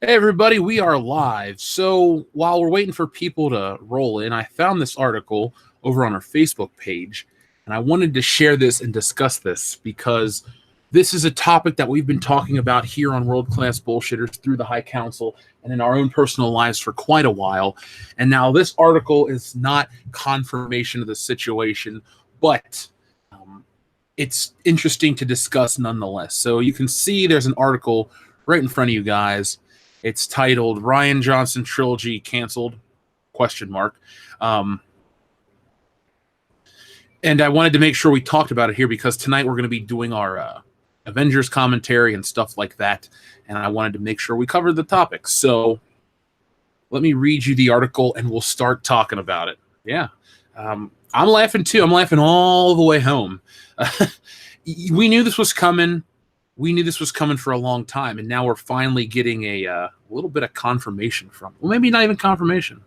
Hey everybody, we are live. So while we're waiting for people to roll in, I found this article over on our Facebook page, and I wanted to share this and discuss this because this is a topic that we've been talking about here on World Class Bullshitters through the High Council and in our own personal lives for quite a while. And now this article is not confirmation of the situation, but it's interesting to discuss nonetheless. So you can see there's an article right in front of you guys. It's titled Rian Johnson Trilogy Canceled? Question mark. And I wanted to make sure we talked about it here because tonight we're going to be doing our Avengers commentary and stuff like that. And I wanted to make sure we covered the topic. So let me read you the article and we'll start talking about it. Yeah. I'm laughing too. I'm laughing all the way home. We knew this was coming. We knew this was coming for a long time, and now we're finally getting a little bit of confirmation from it. Well, maybe not even confirmation.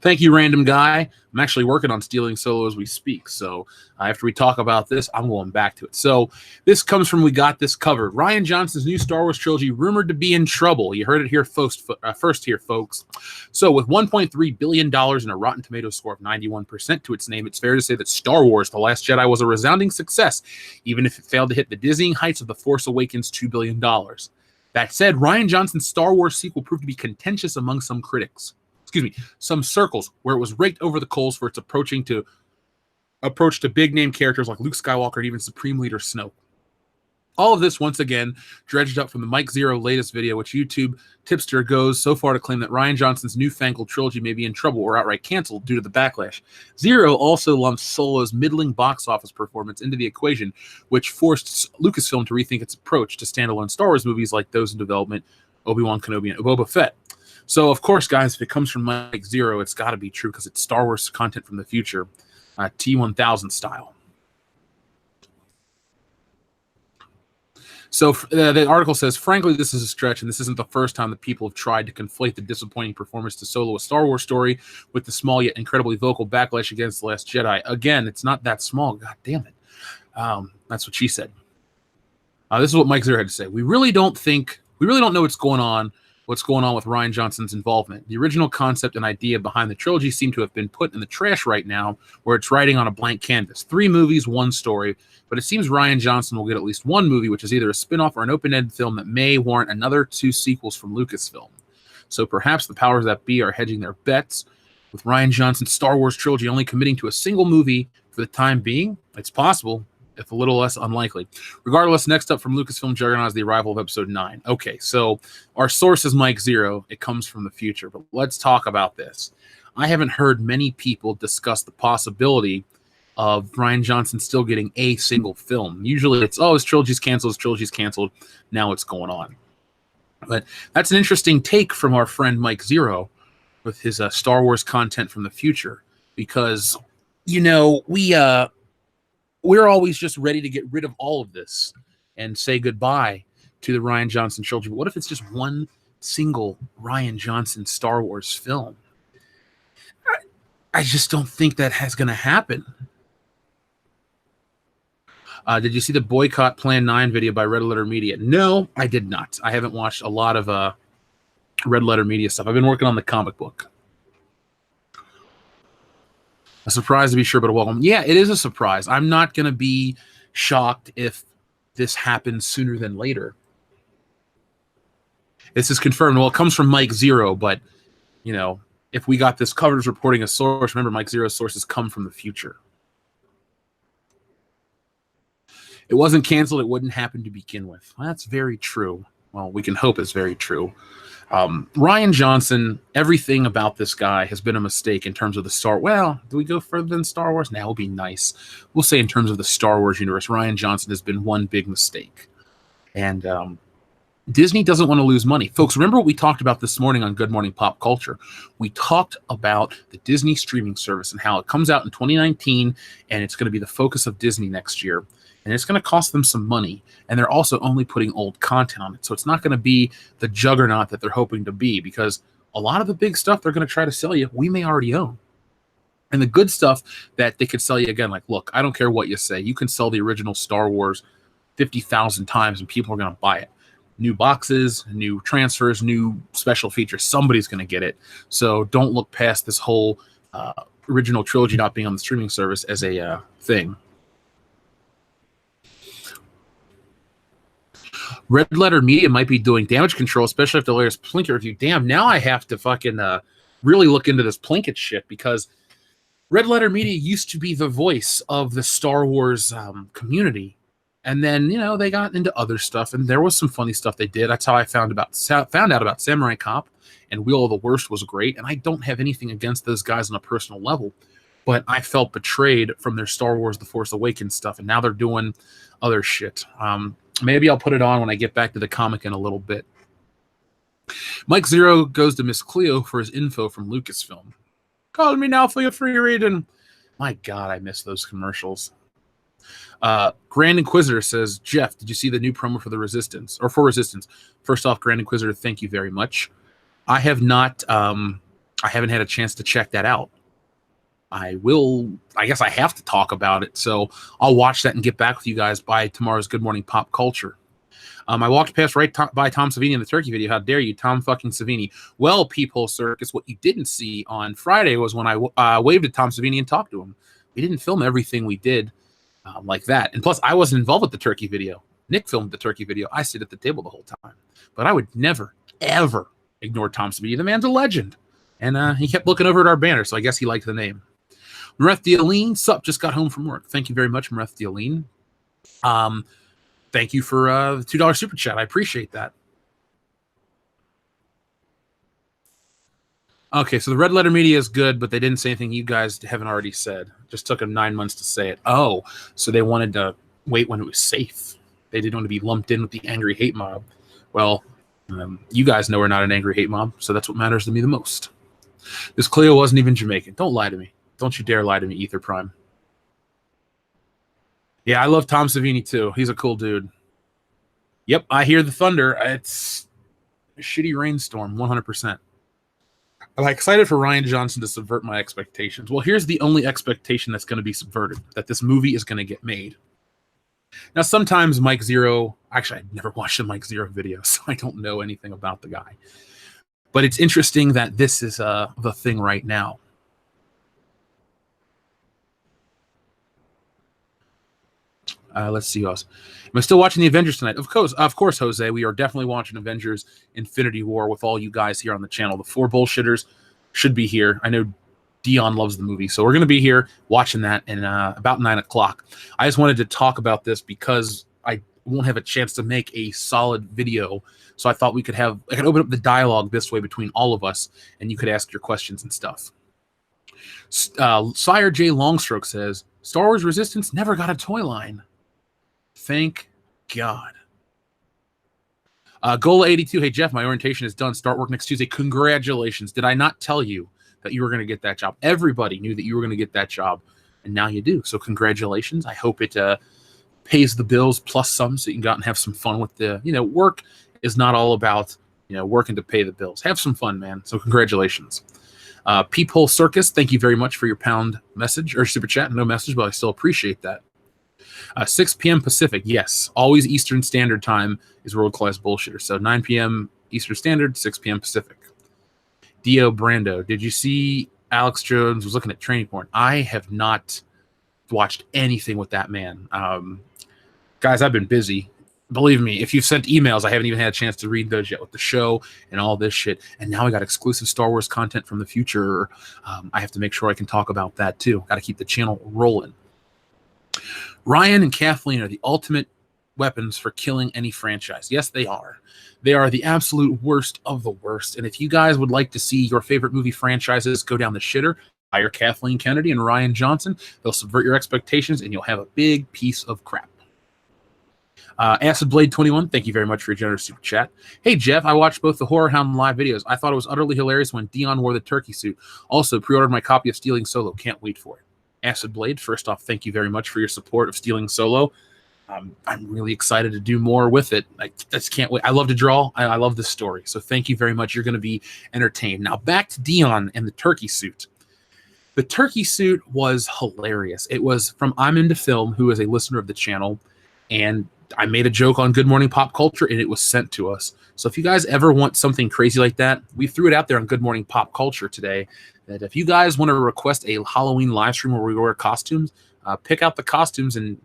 Thank you, random guy. I'm actually working on stealing Solo as we speak, so after we talk about this, I'm going back to it. So this comes from We Got This Covered. Rian Johnson's new Star Wars trilogy rumored to be in trouble. You heard it here first here, folks. So with $1.3 billion and a Rotten Tomatoes score of 91% to its name, it's fair to say that Star Wars The Last Jedi was a resounding success, even if it failed to hit the dizzying heights of The Force Awakens' $2 billion. That said, Rian Johnson's Star Wars sequel proved to be contentious among some critics. Some circles where it was raked over the coals for its approach to big name characters like Luke Skywalker and even Supreme Leader Snoke. All of this, once again, dredged up from the Mike Zero latest video, which YouTube tipster goes so far to claim that Rian Johnson's newfangled trilogy may be in trouble or outright canceled due to the backlash. Zero also lumps Solo's middling box office performance into the equation, which forced Lucasfilm to rethink its approach to standalone Star Wars movies like those in development, Obi-Wan Kenobi and Boba Fett. So, of course, guys, if it comes from Mike Zero, it's got to be true because it's Star Wars content from the future, T-1000 style. So the article says, frankly, this is a stretch, and this isn't the first time that people have tried to conflate the disappointing performance to Solo, a Star Wars story, with the small yet incredibly vocal backlash against The Last Jedi. Again, it's not that small. God damn it. That's what she said. This is what Mike Zero had to say. We really don't know what's going on with Rian Johnson's involvement. The original concept and idea behind the trilogy seem to have been put in the trash right now, where it's writing on a blank canvas. 3 movies, 1 story, but it seems Rian Johnson will get at least 1 movie, which is either a spin-off or an open-ended film that may warrant another 2 sequels from Lucasfilm. So perhaps the powers that be are hedging their bets, with Rian Johnson's Star Wars trilogy only committing to a single movie for the time being. It's possible, if a little less unlikely. Regardless, next up from Lucasfilm Juggernaut is the arrival of Episode 9. Okay, so our source is Mike Zero. It comes from the future, but let's talk about this. I haven't heard many people discuss the possibility of Rian Johnson still getting a single film. Usually it's, his trilogy's canceled, now it's going on. But that's an interesting take from our friend Mike Zero with his Star Wars content from the future, because, we're always just ready to get rid of all of this and say goodbye to the Rian Johnson trilogy. But what if it's just one single Rian Johnson Star Wars film? I just don't think that has going to happen. Did you see the Boycott Plan 9 video by Red Letter Media? No, I did not. I haven't watched a lot of Red Letter Media stuff. I've been working on the comic book. A surprise to be sure, but a welcome. Yeah, it is a surprise. I'm not going to be shocked if this happens sooner than later. This is confirmed. Well, it comes from Mike Zero, but, if we got this covered as reporting a source, remember, Mike Zero's sources come from the future. It wasn't canceled. It wouldn't happen to begin with. Well, that's very true. Well, we can hope it's very true. Rian Johnson, everything about this guy has been a mistake in terms of the Star. Well, do we go further than Star Wars? Now, it would be nice. We'll say in terms of the Star Wars universe, Rian Johnson has been one big mistake. And Disney doesn't want to lose money. Folks, remember what we talked about this morning on Good Morning Pop Culture? We talked about the Disney streaming service and how it comes out in 2019, and it's going to be the focus of Disney next year. And it's going to cost them some money, and they're also only putting old content on it. So it's not going to be the juggernaut that they're hoping to be, because a lot of the big stuff they're going to try to sell you, we may already own. And the good stuff that they could sell you, again, like, look, I don't care what you say. You can sell the original Star Wars 50,000 times, and people are going to buy it. new boxes, new transfers, new special features. Somebody's going to get it. So don't look past this whole original trilogy not being on the streaming service as a thing. Red Letter Media might be doing damage control, especially after the latest Plinkett review. Damn, now I have to fucking really look into this Plinkett shit, because Red Letter Media used to be the voice of the Star Wars community. And then, they got into other stuff, and there was some funny stuff they did. That's how I found out about Samurai Cop, and Wheel of the Worst was great. And I don't have anything against those guys on a personal level, but I felt betrayed from their Star Wars The Force Awakens stuff, and now they're doing other shit. Maybe I'll put it on when I get back to the comic in a little bit. Mike Zero goes to Miss Cleo for his info from Lucasfilm. Call me now for your free reading. My God, I miss those commercials. Grand Inquisitor says, Jeff, did you see the new promo for the Resistance? Or for Resistance? First off, Grand Inquisitor, thank you very much. I have not, I haven't had a chance to check that out. I guess I have to talk about it, so I'll watch that and get back with you guys by tomorrow's Good Morning Pop Culture. I walked past by Tom Savini in the turkey video. How dare you, Tom fucking Savini? Well, Peephole Circus, what you didn't see on Friday was when I waved at Tom Savini and talked to him. We didn't film everything we did like that. And plus, I wasn't involved with the turkey video. Nick filmed the turkey video. I sit at the table the whole time. But I would never, ever ignore Tom Savini. The man's a legend. And he kept looking over at our banner, so I guess he liked the name. Mareth Dialine, sup, just got home from work. Thank you very much, Mareth Dialine. Thank you for the $2 super chat. I appreciate that. Okay, so the Red Letter Media is good, but they didn't say anything you guys haven't already said. Just took them 9 months to say it. Oh, so they wanted to wait when it was safe. They didn't want to be lumped in with the angry hate mob. Well, you guys know we're not an angry hate mob, so that's what matters to me the most. This Cleo wasn't even Jamaican. Don't lie to me. Don't you dare lie to me, Ether Prime. Yeah, I love Tom Savini too. He's a cool dude. Yep, I hear the thunder. It's a shitty rainstorm, 100%. I'm excited for Rian Johnson to subvert my expectations. Well, here's the only expectation that's going to be subverted, that this movie is going to get made. Now, sometimes Mike Zero, actually, I've never watched a Mike Zero video, so I don't know anything about the guy. But it's interesting that this is the thing right now. Let's see who else. Am I still watching the Avengers tonight? Of course, Jose. We are definitely watching Avengers Infinity War with all you guys here on the channel. The 4 bullshitters should be here. I know Dion loves the movie, so we're going to be here watching that in about 9 o'clock. I just wanted to talk about this because I won't have a chance to make a solid video, so I thought I could open up the dialogue this way between all of us, and you could ask your questions and stuff. Sire J. Longstroke says, Star Wars Resistance never got a toy line. Thank God. Gola82, hey Jeff, my orientation is done. Start work next Tuesday. Congratulations. Did I not tell you that you were going to get that job? Everybody knew that you were going to get that job, and now you do. So congratulations. I hope it pays the bills plus some, so you can go out and have some fun with the, work is not all about, working to pay the bills. Have some fun, man. So congratulations. Peephole Circus, thank you very much for your pound message or super chat. No message, but I still appreciate that. 6 p.m. Pacific, yes. Always Eastern Standard Time is world-class bullshitter. So 9 p.m. Eastern Standard, 6 p.m. Pacific. Dio Brando, did you see Alex Jones was looking at training porn? I have not watched anything with that man. Guys, I've been busy. Believe me, if you've sent emails, I haven't even had a chance to read those yet with the show and all this shit. And now I got exclusive Star Wars content from the future. I have to make sure I can talk about that too. Got to keep the channel rolling. Ryan and Kathleen are the ultimate weapons for killing any franchise. Yes, they are. They are the absolute worst of the worst. And if you guys would like to see your favorite movie franchises go down the shitter, hire Kathleen Kennedy and Rian Johnson. They'll subvert your expectations, and you'll have a big piece of crap. Acid Blade 21, thank you very much for your generous super chat. Hey, Jeff, I watched both the Horror Hound live videos. I thought it was utterly hilarious when Dion wore the turkey suit. Also, pre-ordered my copy of Stealing Solo. Can't wait for it. Acid Blade, first off, thank you very much for your support of Stealing Solo. I'm really excited to do more with it. I just can't wait. I love to draw. I love this story. So thank you very much. You're going to be entertained. Now back to Dion and the turkey suit. The turkey suit was hilarious. It was from I'm Into Film, who is a listener of the channel, and I made a joke on Good Morning Pop Culture, and it was sent to us. So if you guys ever want something crazy like that, we threw it out there on Good Morning Pop Culture today. That if you guys want to request a Halloween live stream where we wear costumes, pick out the costumes and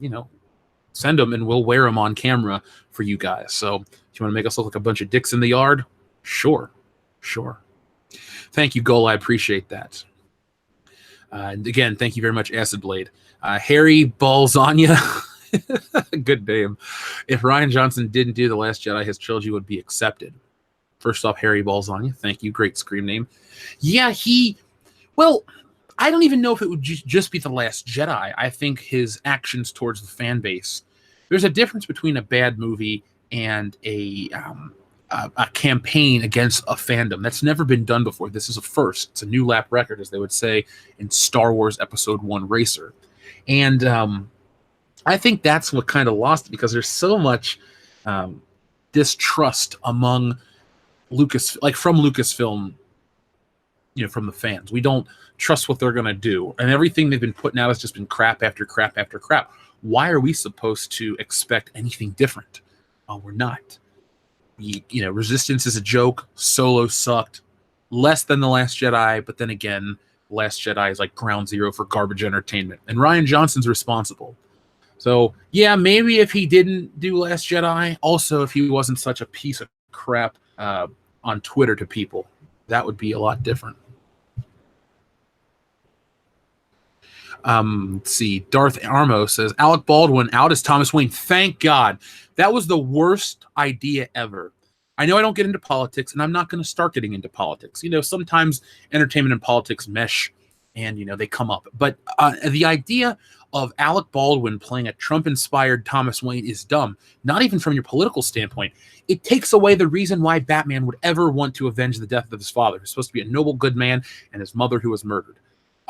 send them, and we'll wear them on camera for you guys. So if you want to make us look like a bunch of dicks in the yard, sure. Thank you, Goal. I appreciate that. And again, thank you very much, Acid Blade. Harry Balzania. Good name. If Rian Johnson didn't do The Last Jedi, his trilogy would be accepted. First off, Harry Balzania. Thank you. Great scream name. Yeah, well, I don't even know if it would just be The Last Jedi. I think his actions towards the fan base. There's a difference between a bad movie and a campaign against a fandom. That's never been done before. This is a first. It's a new lap record, as they would say in Star Wars Episode 1 Racer. And I think that's what kind of lost it, because there's so much distrust among from Lucasfilm, from the fans. We don't trust what they're going to do. And everything they've been putting out has just been crap after crap after crap. Why are we supposed to expect anything different? We're not. Resistance is a joke. Solo sucked. Less than The Last Jedi, but then again, Last Jedi is like ground zero for garbage entertainment. And Rian Johnson's responsible. So, yeah, maybe if he didn't do Last Jedi, also if he wasn't such a piece of crap on Twitter to people, that would be a lot different. Let's see. Darth Armo says, Alec Baldwin out as Thomas Wayne. Thank God. That was the worst idea ever. I know I don't get into politics, and I'm not going to start getting into politics. Sometimes entertainment and politics mesh, and, they come up. But the idea of Alec Baldwin playing a Trump-inspired Thomas Wayne is dumb. Not even from your political standpoint. It takes away the reason why Batman would ever want to avenge the death of his father. He's supposed to be a noble, good man, and his mother who was murdered.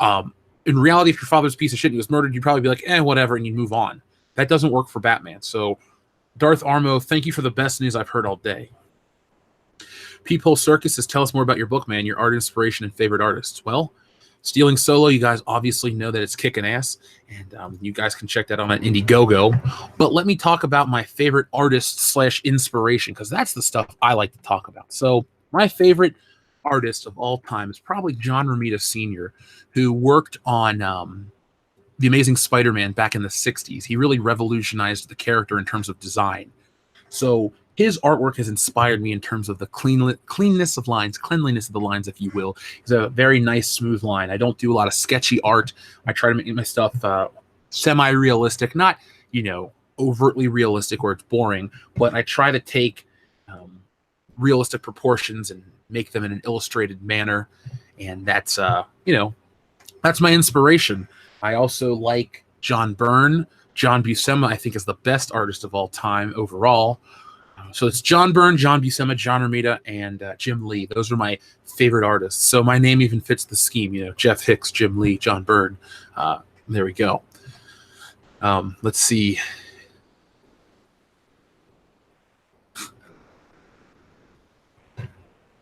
In reality, if your father's a piece of shit and he was murdered, you'd probably be like, whatever, and you'd move on. That doesn't work for Batman. So, Darth Armo, thank you for the best news I've heard all day. Peephole Circus says, tell us more about your book, man, your art inspiration and favorite artists. Well, Stealing Solo, you guys obviously know that it's kicking ass, and you guys can check that out on Indiegogo. But let me talk about my favorite artist / inspiration, because that's the stuff I like to talk about. So my favorite artist of all time is probably John Romita Sr., who worked on The Amazing Spider-Man back in the 60s. He really revolutionized the character in terms of design. So his artwork has inspired me in terms of the cleanliness of the lines, if you will. It's a very nice, smooth line. I don't do a lot of sketchy art. I try to make my stuff semi-realistic, not, overtly realistic where it's boring, but I try to take realistic proportions and make them in an illustrated manner. And that's, that's my inspiration. I also like John Byrne. John Buscema, I think, is the best artist of all time overall. So it's John Byrne, John Buscema, John Romita, and Jim Lee. Those are my favorite artists. So my name even fits the scheme, Jeff Hicks, Jim Lee, John Byrne. There we go. Let's see.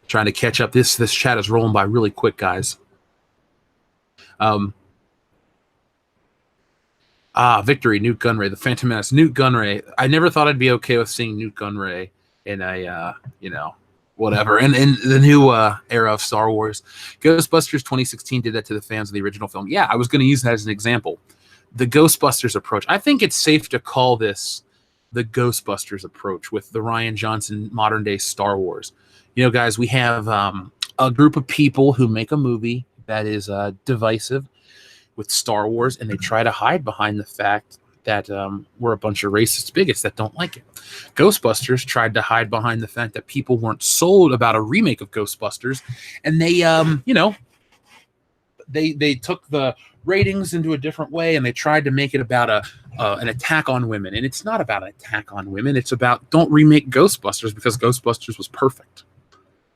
Trying to catch up. This chat is rolling by really quick, guys. Victory, Newt Gunray, the Phantom Menace. Newt Gunray. I never thought I'd be okay with seeing Newt Gunray in a, whatever. And in the new era of Star Wars. Ghostbusters 2016 did that to the fans of the original film. Yeah, I was going to use that as an example. The Ghostbusters approach. I think it's safe to call this the Ghostbusters approach with the Rian Johnson modern-day Star Wars. Guys, we have a group of people who make a movie that is divisive with Star Wars, and they try to hide behind the fact that we're a bunch of racist bigots that don't like it. Ghostbusters tried to hide behind the fact that people weren't sold about a remake of Ghostbusters, and they, they took the ratings into a different way, and they tried to make it about an attack on women. And it's not about an attack on women. It's about, don't remake Ghostbusters because Ghostbusters was perfect.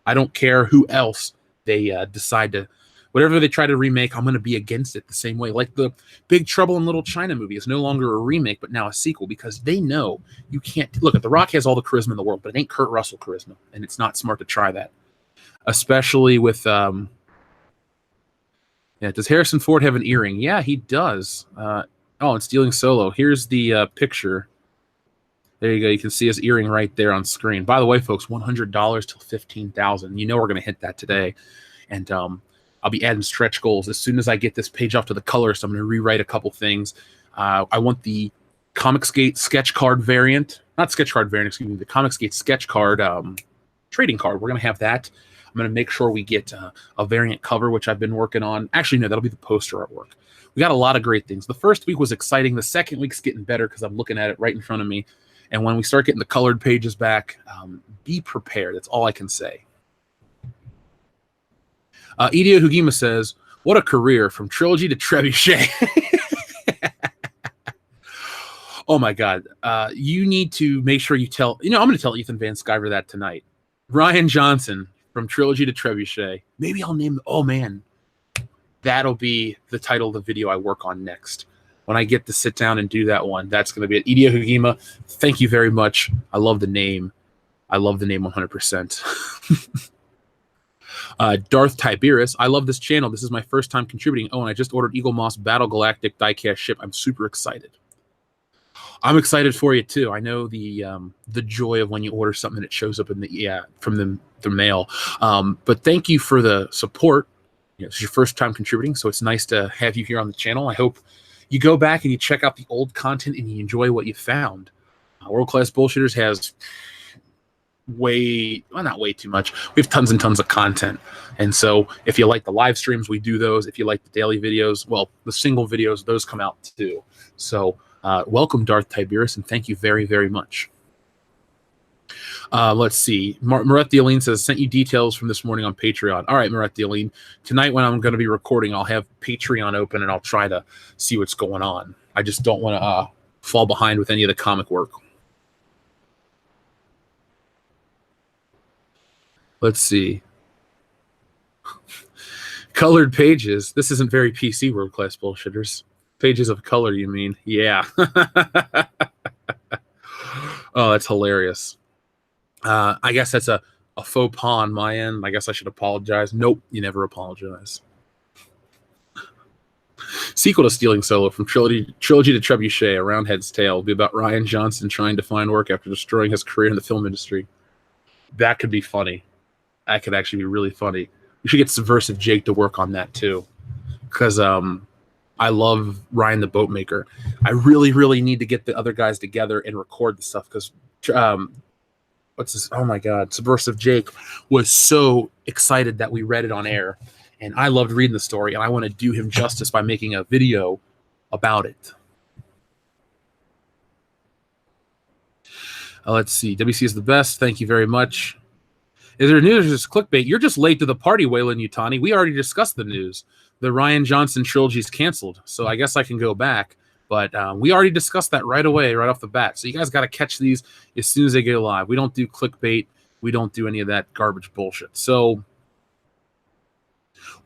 I don't care who else they decide to. Whatever they try to remake, I'm going to be against it the same way. Like the Big Trouble in Little China movie is no longer a remake, but now a sequel, because they know you can't. Look, The Rock has all the charisma in the world, but it ain't Kurt Russell charisma, and it's not smart to try that. Especially with, does Harrison Ford have an earring? Yeah, he does. And Stealing Solo. Here's the picture. There you go. You can see his earring right there on screen. By the way, folks, $100 till 15,000. You know we're going to hit that today. And I'll be adding stretch goals as soon as I get this page off to the colorist. I'm going to rewrite a couple things. I want the Comicsgate sketch card variant, not sketch card variant, excuse me, the Comicsgate sketch card trading card. We're going to have that. I'm going to make sure we get a variant cover, which I've been working on. Actually, no, that'll be the poster artwork. We got a lot of great things. The first week was exciting. The second week's getting better because I'm looking at it right in front of me. And when we start getting the colored pages back, be prepared. That's all I can say. Idio Hugima says, what a career from Trilogy to Trebuchet. Oh, my God. You need to make sure you tell, I'm going to tell Ethan Van Sciver that tonight. Rian Johnson from Trilogy to Trebuchet. Maybe I'll name, oh, man. That'll be the title of the video I work on next. When I get to sit down and do that one, that's going to be it. Idio Hugima, thank you very much. I love the name. I love the name 100%. Darth Tiberius, I love this channel. This is my first time contributing. Oh, and I just ordered Eagle Moss Battle Galactic diecast ship. I'm super excited. I'm excited for you too. I know the joy of when you order something and it shows up in from the mail. But thank you for the support. It's your first time contributing, so it's nice to have you here on the channel. I hope you go back and you check out the old content and you enjoy what you found. World Class Bullshitters has not way too much. We have tons and tons of content. And so if you like the live streams, we do those. If you like the daily videos, well, the single videos, those come out too. So welcome, Darth Tiberius, and thank you very, very much. Let's see. Maret Aline says, sent you details from this morning on Patreon. All right, Maret Aline. Tonight when I'm going to be recording, I'll have Patreon open and I'll try to see what's going on. I just don't want to fall behind with any of the comic work. Let's see. Colored pages. This isn't very PC, World Class Bullshitters. Pages of color, you mean? Yeah. Oh, that's hilarious. I guess that's a faux pas on my end. I guess I should apologize. Nope, you never apologize. Sequel to Stealing Solo from Trilogy to Trebuchet, A Roundhead's Tale, will be about Rian Johnson trying to find work after destroying his career in the film industry. That could be funny. That could actually be really funny. We should get Subversive Jake to work on that too, because I love Ryan the Boatmaker. I really, really need to get the other guys together and record the stuff because what's this? Oh my God, Subversive Jake was so excited that we read it on air, and I loved reading the story, and I want to do him justice by making a video about it. Let's see. WC is the best. Thank you very much. Is there news or just clickbait? You're just late to the party, Waylon Yutani. We already discussed the news. The Rian Johnson trilogy is canceled, so I guess I can go back. But we already discussed that right away, right off the bat. So you guys got to catch these as soon as they get live. We don't do clickbait. We don't do any of that garbage bullshit. So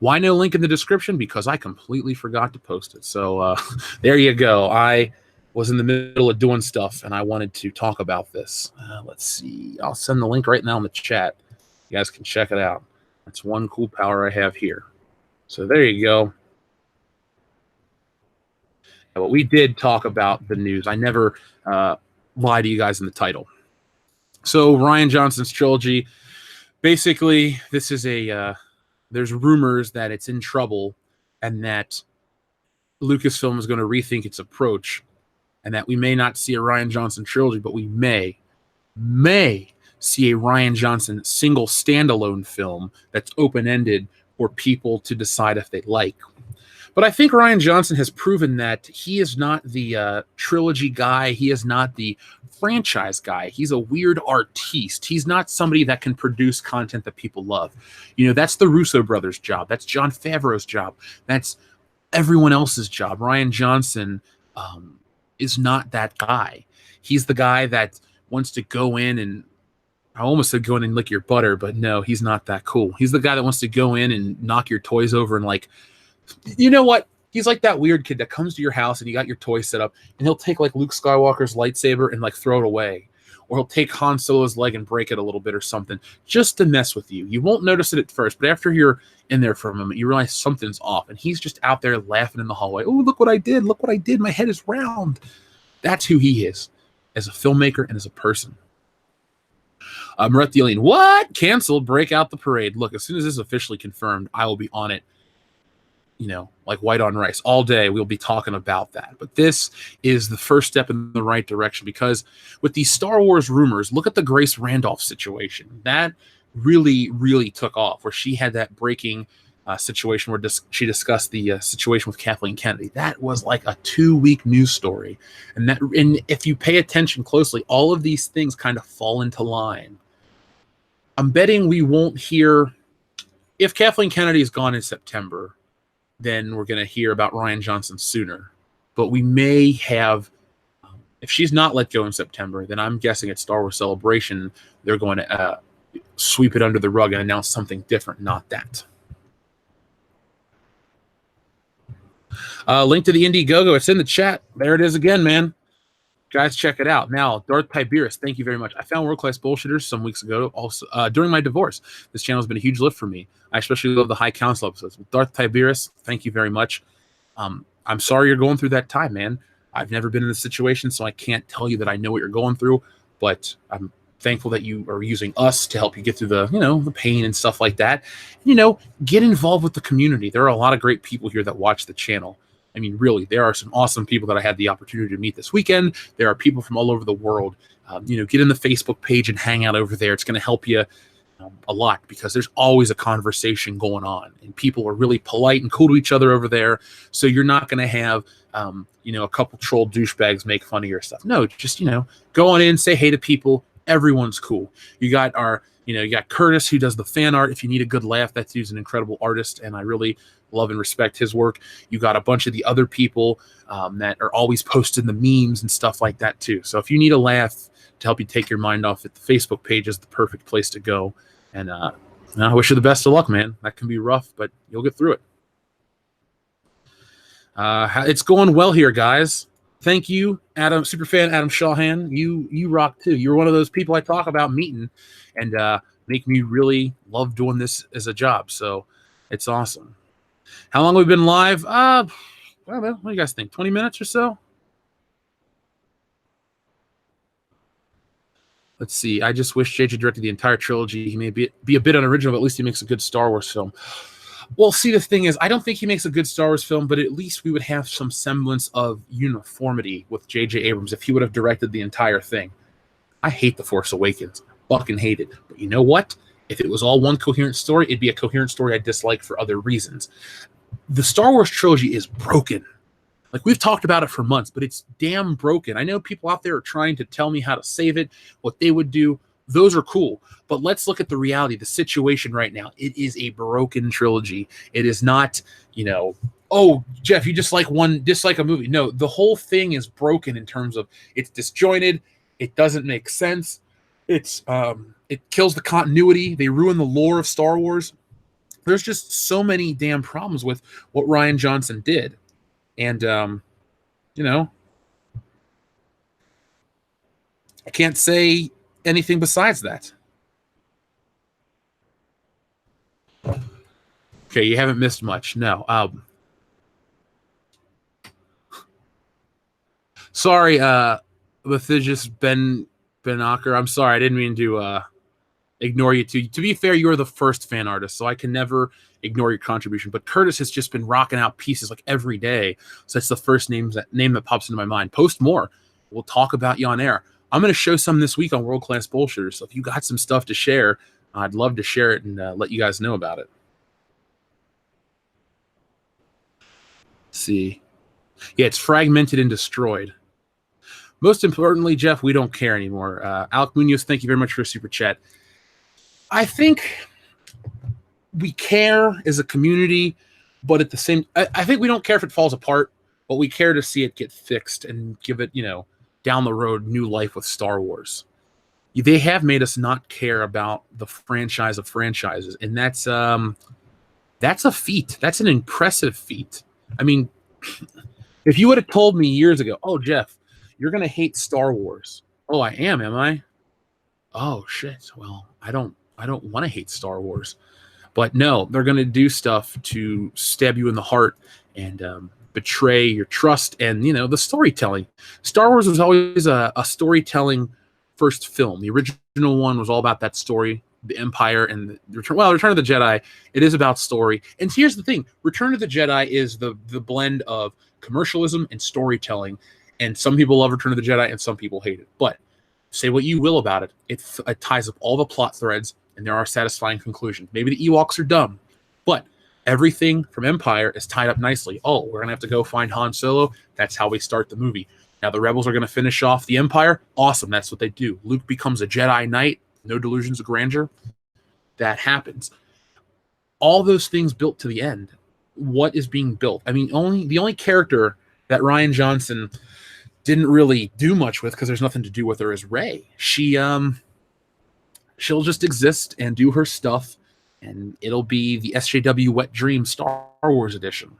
why no link in the description? Because I completely forgot to post it. So there you go. I was in the middle of doing stuff, and I wanted to talk about this. Let's see. I'll send the link right now in the chat. You guys can check it out. That's one cool power I have here. So there you go. But we did talk about the news. I never lie to you guys in the title. So Rian Johnson's trilogy, basically, this is there's rumors that it's in trouble and that Lucasfilm is going to rethink its approach and that we may not see a Rian Johnson trilogy, but we may see a Rian Johnson single standalone film that's open-ended for people to decide if they like. But I think Rian Johnson has proven that he is not the trilogy guy. He is not the franchise guy. He's a weird artiste. He's not somebody that can produce content that people love. That's the Russo brothers' job. That's Jon Favreau's job. That's everyone else's job. Rian Johnson is not that guy. He's the guy that wants to go in and, I almost said go in and lick your butter, but no, he's not that cool. He's the guy that wants to go in and knock your toys over and you know what? He's like that weird kid that comes to your house and you got your toy set up and he'll take like Luke Skywalker's lightsaber and throw it away. Or he'll take Han Solo's leg and break it a little bit or something just to mess with you. You won't notice it at first, but after you're in there for a moment, you realize something's off. And he's just out there laughing in the hallway. Oh, look what I did. Look what I did. My head is round. That's who he is. as a filmmaker and as a person. Marette Dealing, what? Canceled? Break out the parade. Look, as soon as this is officially confirmed, I will be on it, like white on rice. All day we'll be talking about that. But this is the first step in the right direction, because with these Star Wars rumors, look at the Grace Randolph situation. That really, really took off, where she had that breaking situation where she discussed the situation with Kathleen Kennedy. That was like a 2-week news story. And if you pay attention closely, all of these things kind of fall into line. I'm betting we won't hear, if Kathleen Kennedy is gone in September, then we're going to hear about Rian Johnson sooner. But we may have, if she's not let go in September, then I'm guessing at Star Wars Celebration, they're going to sweep it under the rug and announce something different, not that. Link to the Indiegogo. It's in the chat. There it is again, man. Guys, check it out. Now, Darth Tiberius, thank you very much. I found World Class Bullshitters some weeks ago, also during my divorce. This channel has been a huge lift for me. I especially love the High Council episodes. Darth Tiberius, thank you very much. I'm sorry you're going through that time, man. I've never been in this situation, so I can't tell you that I know what you're going through, but I'm thankful that you are using us to help you get through the, the pain and stuff like that. Get involved with the community. There are a lot of great people here that watch the channel. I mean, really, there are some awesome people that I had the opportunity to meet this weekend. There are people from all over the world. Get in the Facebook page and hang out over there. It's going to help you a lot, because there's always a conversation going on, and people are really polite and cool to each other over there. So you're not going to have, a couple troll douchebags make fun of your stuff. No, just, go on in, say hey to people. Everyone's cool. You got you got Curtis, who does the fan art. If you need a good laugh, that dude's an incredible artist, and I really love and respect his work. You got a bunch of the other people that are always posting the memes and stuff like that too. So if you need a laugh to help you take your mind off it, the Facebook page is the perfect place to go. And I wish you the best of luck, man. That can be rough, but you'll get through it. It's going well here, guys. Thank you, Adam, superfan Adam Shawhan. You rock too. You're one of those people I talk about meeting, and make me really love doing this as a job. So it's awesome. How long have we been live? I don't know. What do you guys think? 20 minutes or so? Let's see. I just wish JJ directed the entire trilogy. He may be a bit unoriginal, but at least he makes a good Star Wars film. Well, see, the thing is, I don't think he makes a good Star Wars film, but at least we would have some semblance of uniformity with J.J. Abrams if he would have directed the entire thing. I hate The Force Awakens. Fucking hate it. But you know what? If it was all one coherent story, it'd be a coherent story I dislike for other reasons. The Star Wars trilogy is broken. Like, we've talked about it for months, but it's damn broken. I know people out there are trying to tell me how to save it, what they would do. Those are cool. But let's look at the reality, the situation right now. It is a broken trilogy. It is not, oh, Jeff, you dislike a movie. No, the whole thing is broken in terms of it's disjointed. It doesn't make sense. It kills the continuity. They ruin the lore of Star Wars. There's just so many damn problems with what Rian Johnson did. And, I can't say anything besides that. Okay, you haven't missed much. No. Sorry, Lithigis Ben Acker. I'm sorry. I didn't mean to ignore you too. To be fair, you are the first fan artist, so I can never ignore your contribution. But Curtis has just been rocking out pieces like every day. So that's the first name that pops into my mind. Post more. We'll talk about you on air. I'm going to show some this week on World Class Bullshitters. So if you got some stuff to share, I'd love to share it and let you guys know about it. Let's see. Yeah, it's fragmented and destroyed. Most importantly, Jeff, we don't care anymore. Alec Munoz, thank you very much for a super chat. I think we care as a community, but at the same, I think we don't care if it falls apart, but we care to see it get fixed and give it, down the road, new life with Star Wars. They have made us not care about the franchise of franchises, and that's a feat. That's an impressive feat. I mean, if you would have told me years ago, oh, Jeff, you're going to hate Star Wars. Oh, I am I? Oh, shit. Well, I don't want to hate Star Wars. But no, they're going to do stuff to stab you in the heart and betray your trust and, the storytelling. Star Wars was always a storytelling first film. The original one was all about that story, the Empire and the Return of the Jedi. It is about story. And here's the thing: Return of the Jedi is the blend of commercialism and storytelling. And some people love Return of the Jedi, and some people hate it. But say what you will about it, it ties up all the plot threads, and there are satisfying conclusions. Maybe the Ewoks are dumb, but everything from Empire is tied up nicely. Oh, we're going to have to go find Han Solo. That's how we start the movie. Now the Rebels are going to finish off the Empire. Awesome. That's what they do. Luke becomes a Jedi Knight. No delusions of grandeur. That happens. All those things built to the end. What is being built? I mean, the only character that Rian Johnson didn't really do much with, because there's nothing to do with her, is Rey. She'll just exist and do her stuff, and it'll be the SJW Wet Dream Star Wars edition.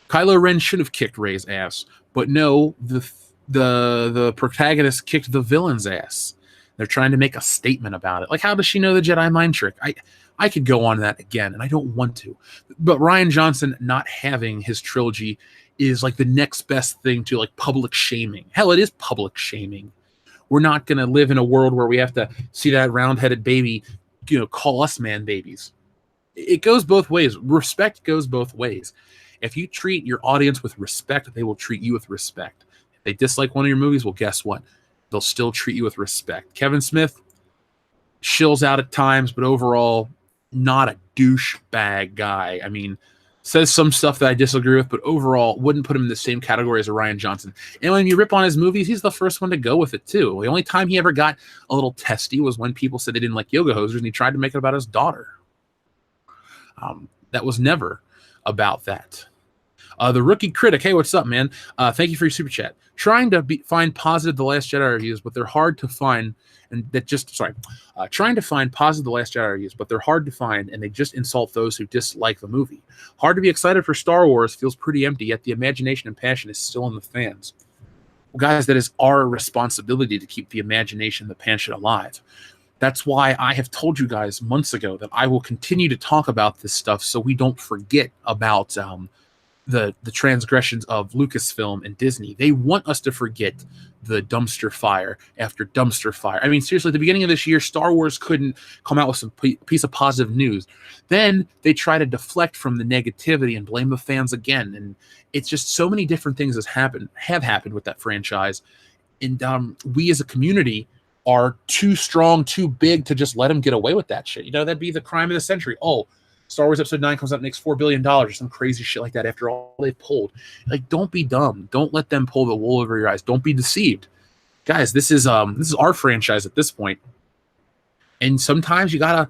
Kylo Ren should have kicked Rey's ass, but no, the protagonist kicked the villain's ass. They're trying to make a statement about it. Like, how does she know the Jedi mind trick? I could go on that again, and I don't want to. But Rian Johnson not having his trilogy is like the next best thing to like public shaming. Hell, it is public shaming. We're not going to live in a world where we have to see that round-headed baby, call us man babies. It goes both ways. Respect goes both ways. If you treat your audience with respect, they will treat you with respect. If they dislike one of your movies, well, guess what? They'll still treat you with respect. Kevin Smith shills out at times, but overall, not a douchebag guy. I mean, says some stuff that I disagree with, but overall wouldn't put him in the same category as a Rian Johnson. And when you rip on his movies, he's the first one to go with it too. The only time he ever got a little testy was when people said they didn't like yoga hosers, and he tried to make it about his daughter. That was never about that. The Rookie Critic, hey, what's up, man? Thank you for your super chat. Trying to find positive The Last Jedi reviews, but they're hard to find. Trying to find positive The Last Jedi reviews, but they're hard to find, and they just insult those who dislike the movie. Hard to be excited for Star Wars, feels pretty empty, yet the imagination and passion is still in the fans. Well, guys, that is our responsibility to keep the imagination and the passion alive. That's why I have told you guys months ago that I will continue to talk about this stuff so we don't forget about the transgressions of Lucasfilm and Disney. They want us to forget the dumpster fire after dumpster fire. I mean, seriously, at the beginning of this year, Star Wars couldn't come out with some piece of positive news. Then they try to deflect from the negativity and blame the fans again. And it's just so many different things have happened with that franchise. And we as a community are too strong, too big to just let them get away with that shit. That'd be the crime of the century. Oh, Star Wars Episode 9 comes out and makes $4 billion or some crazy shit like that after all they've pulled. Like, don't be dumb. Don't let them pull the wool over your eyes. Don't be deceived. Guys, this is our franchise at this point. And sometimes you gotta,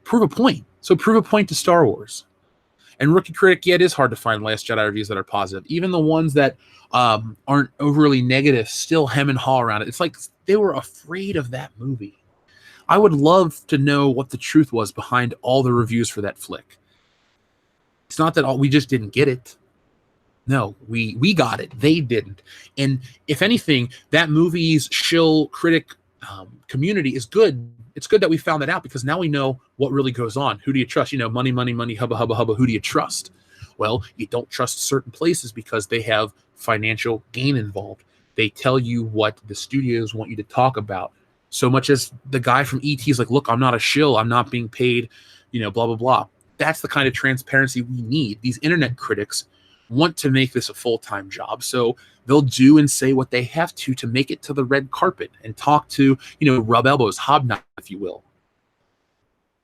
prove a point. So prove a point to Star Wars. And Rookie Critic, yeah, it is hard to find Last Jedi reviews that are positive. Even the ones that aren't overly negative still hem and haw around it. It's like they were afraid of that movie. I would love to know what the truth was behind all the reviews for that flick. It's not that we just didn't get it. No, we got it. They didn't. And if anything, that movie's shill critic community is good. It's good that we found that out, because now we know what really goes on. Who do you trust? Money, money, money, hubba, hubba, hubba. Who do you trust? Well, you don't trust certain places because they have financial gain involved. They tell you what the studios want you to talk about. So much as the guy from E.T. is like, look, I'm not a shill. I'm not being paid, blah, blah, blah. That's the kind of transparency we need. These internet critics want to make this a full-time job. So they'll do and say what they have to make it to the red carpet and talk to, rub elbows, hobnob, if you will.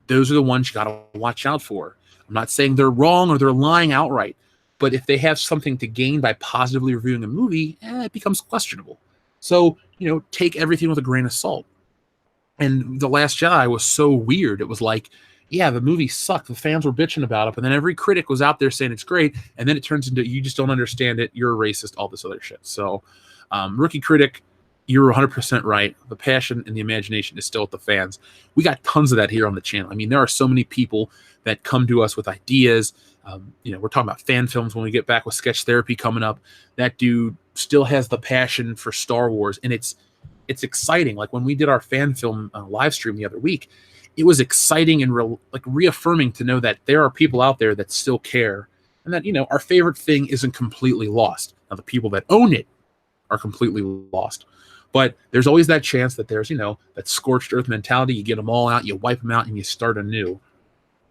Those are the ones you got to watch out for. I'm not saying they're wrong or they're lying outright, but if they have something to gain by positively reviewing a movie, it becomes questionable. So, take everything with a grain of salt. And The Last Jedi was so weird. It was like, yeah, the movie sucked. The fans were bitching about it. But then every critic was out there saying it's great. And then it turns into, you just don't understand it. You're a racist, all this other shit. So Rookie Critic, you're 100% right. The passion and the imagination is still with the fans. We got tons of that here on the channel. I mean, there are so many people that come to us with ideas. We're talking about fan films when we get back with Sketch Therapy coming up. That dude still has the passion for Star Wars. And it's exciting. Like when we did our fan film live stream the other week, it was exciting and reaffirming to know that there are people out there that still care and that, our favorite thing isn't completely lost. Now, the people that own it are completely lost. But there's always that chance that there's, that scorched earth mentality. You get them all out, you wipe them out, and you start anew.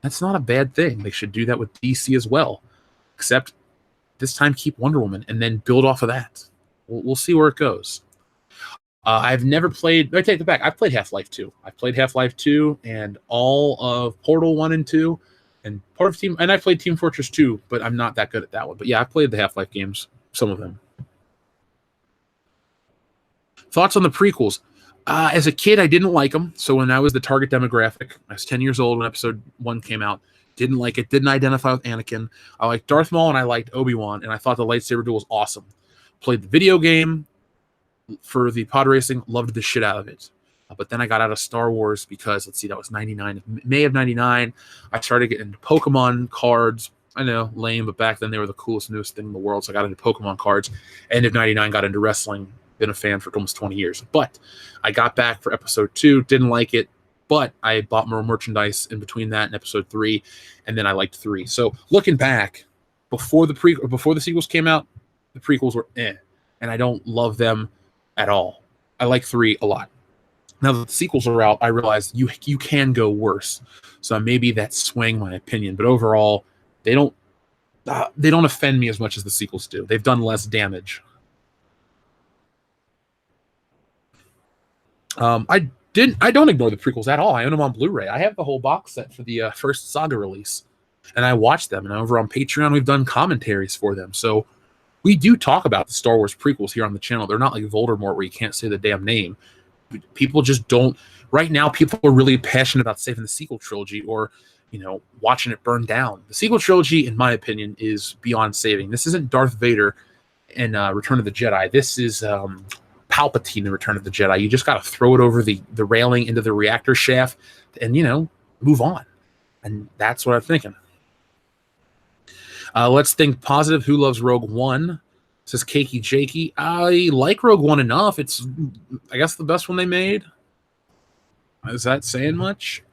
That's not a bad thing. They should do that with DC as well. Except this time, keep Wonder Woman and then build off of that. We'll see where it goes. I've never played. I take it back. I've played Half-Life 2. I've played Half-Life 2 and all of Portal 1 and 2, and part of Team. And I played Team Fortress 2, but I'm not that good at that one. But yeah, I've played the Half-Life games, some of them. Thoughts on the prequels? As a kid, I didn't like them. So when I was the target demographic, I was 10 years old when Episode 1 came out. Didn't like it. Didn't identify with Anakin. I liked Darth Maul and I liked Obi-Wan, and I thought the lightsaber duel was awesome. Played the video game for the pod racing. Loved the shit out of it. But then I got out of Star Wars because, let's see, that was 99. May of 99. I started getting into Pokemon cards. I know, lame, but back then they were the coolest, newest thing in the world. So I got into Pokemon cards. End of 99, got into wrestling. Been a fan for almost 20 years. But I got back for Episode 2. Didn't like it. But I bought more merchandise in between that and Episode 3. And then I liked 3. So looking back, before the sequels came out, the prequels were eh. And I don't love them at all. I like 3 a lot. Now that the sequels are out, I realize you can go worse. So maybe that's swaying my opinion. But overall, they don't offend me as much as the sequels do. They've done less damage. I don't ignore the prequels at all. I own them on Blu-ray. I have the whole box set for the first Saga release, and I watch them. And over on Patreon, we've done commentaries for them. So we do talk about the Star Wars prequels here on the channel. They're not like Voldemort where you can't say the damn name. People just don't. Right now, people are really passionate about saving the sequel trilogy or, watching it burn down. The sequel trilogy, in my opinion, is beyond saving. This isn't Darth Vader in Return of the Jedi. This is Palpatine in Return of the Jedi. You just got to throw it over the railing into the reactor shaft and, move on. And that's what I'm thinking. Let's think positive. Who loves Rogue One? Says Cakey Jakey. I like Rogue One enough. It's, I guess, the best one they made. Is that saying much?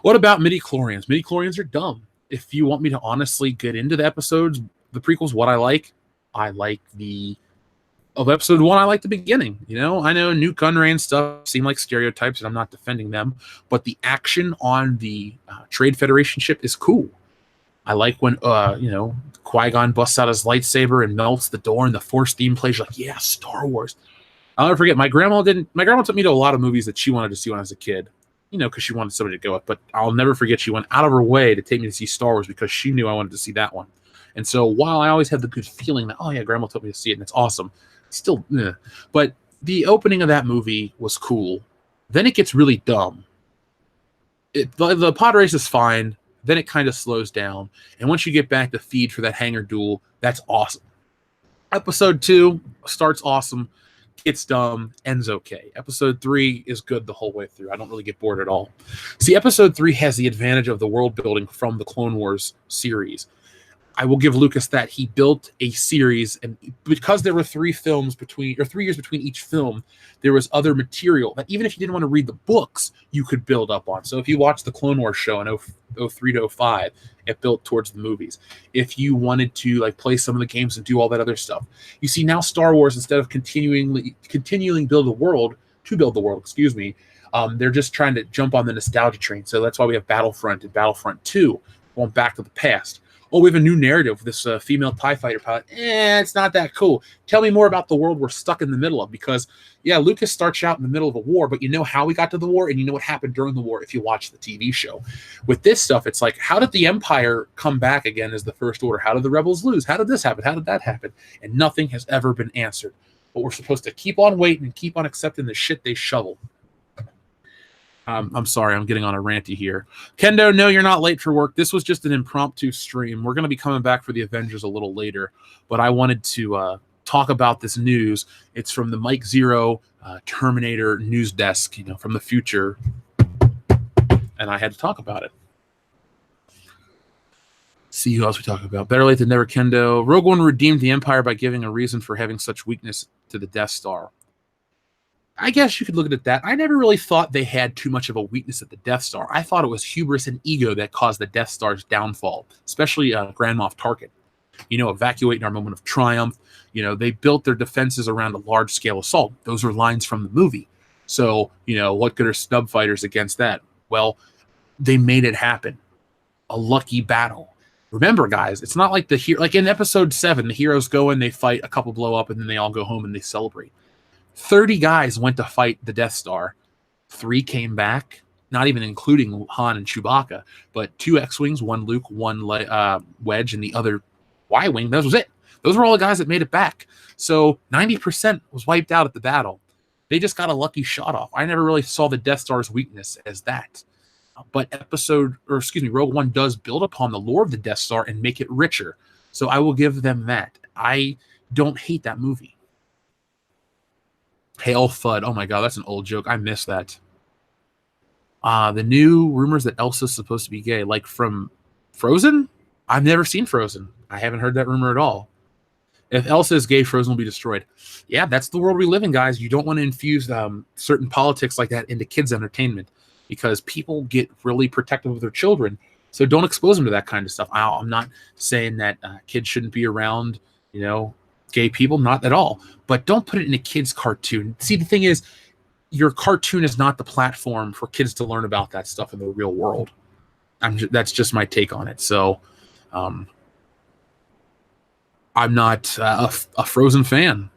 What about midi-chlorians? Midi-chlorians are dumb. If you want me to honestly get into the episodes, the prequels, what I like of Episode 1, I like the beginning. I know Nute Gunray and stuff seem like stereotypes, and I'm not defending them, but the action on the Trade Federation ship is cool. I like when, Qui-Gon busts out his lightsaber and melts the door and the Force theme plays. You're like, yeah, Star Wars. I'll never forget, my grandma took me to a lot of movies that she wanted to see when I was a kid, because she wanted somebody to go with, but I'll never forget she went out of her way to take me to see Star Wars because she knew I wanted to see that one. And so while I always had the good feeling that, oh yeah, grandma took me to see it and it's awesome, still, but the opening of that movie was cool. Then it gets really dumb. The pod race is fine. Then it kind of slows down. And once you get back to feed for that hangar duel, that's awesome. Episode 2 starts awesome, gets dumb, ends okay. Episode 3 is good the whole way through. I don't really get bored at all. See, Episode 3 has the advantage of the world building from the Clone Wars series. I will give Lucas that he built a series, and because there were 3 years between each film, there was other material that even if you didn't want to read the books, you could build up on. So if you watched the Clone Wars show in 03 to 05, it built towards the movies. If you wanted to play some of the games and do all that other stuff, you see now Star Wars, instead of continuing build the world, they're just trying to jump on the nostalgia train. So that's why we have Battlefront and Battlefront 2 going back to the past. Oh, we have a new narrative. This female TIE fighter pilot. It's not that cool. Tell me more about the world we're stuck in the middle of. Because, yeah, Lucas starts out in the middle of a war, but you know how we got to the war, and you know what happened during the war if you watch the TV show. With this stuff, it's like, how did the Empire come back again as the First Order? How did the Rebels lose? How did this happen? How did that happen? And nothing has ever been answered. But we're supposed to keep on waiting and keep on accepting the shit they shovel. I'm sorry, I'm getting on a ranty here. Kendo, no, you're not late for work. This was just an impromptu stream. We're going to be coming back for the Avengers a little later, but I wanted to talk about this news. It's from the Mike Zero Terminator news desk, from the future, and I had to talk about it. See who else we talk about. Better late than never, Kendo. Rogue One redeemed the Empire by giving a reason for having such weakness to the Death Star. I guess you could look at that. I never really thought they had too much of a weakness at the Death Star. I thought it was hubris and ego that caused the Death Star's downfall, especially Grand Moff Tarkin. evacuate in our moment of triumph. They built their defenses around a large-scale assault. Those are lines from the movie. So, what good are snub fighters against that? Well, they made it happen. A lucky battle. Remember, guys, it's not like like in episode 7, the heroes go and they fight, a couple blow up, and then they all go home and they celebrate. 30 guys went to fight the Death Star. 3 came back, not even including Han and Chewbacca, but 2 X-Wings, 1 Luke, 1 Wedge, and the other Y-Wing. That was it. Those were all the guys that made it back. So 90% was wiped out at the battle. They just got a lucky shot off. I never really saw the Death Star's weakness as that. But Rogue One does build upon the lore of the Death Star and make it richer. So I will give them that. I don't hate that movie. Hail Fudd. Oh my god, that's an old joke. I miss that. The new rumors that Elsa's supposed to be gay, like from Frozen? I've never seen Frozen. I haven't heard that rumor at all. If Elsa is gay, Frozen will be destroyed. Yeah, that's the world we live in, guys. You don't want to infuse certain politics like that into kids' entertainment because people get really protective of their children. So don't expose them to that kind of stuff. I'm not saying that kids shouldn't be around, gay people, not at all. But don't put it in a kid's cartoon. See, the thing is, your cartoon is not the platform for kids to learn about that stuff in the real world. That's just my take on it. So I'm not a Frozen fan.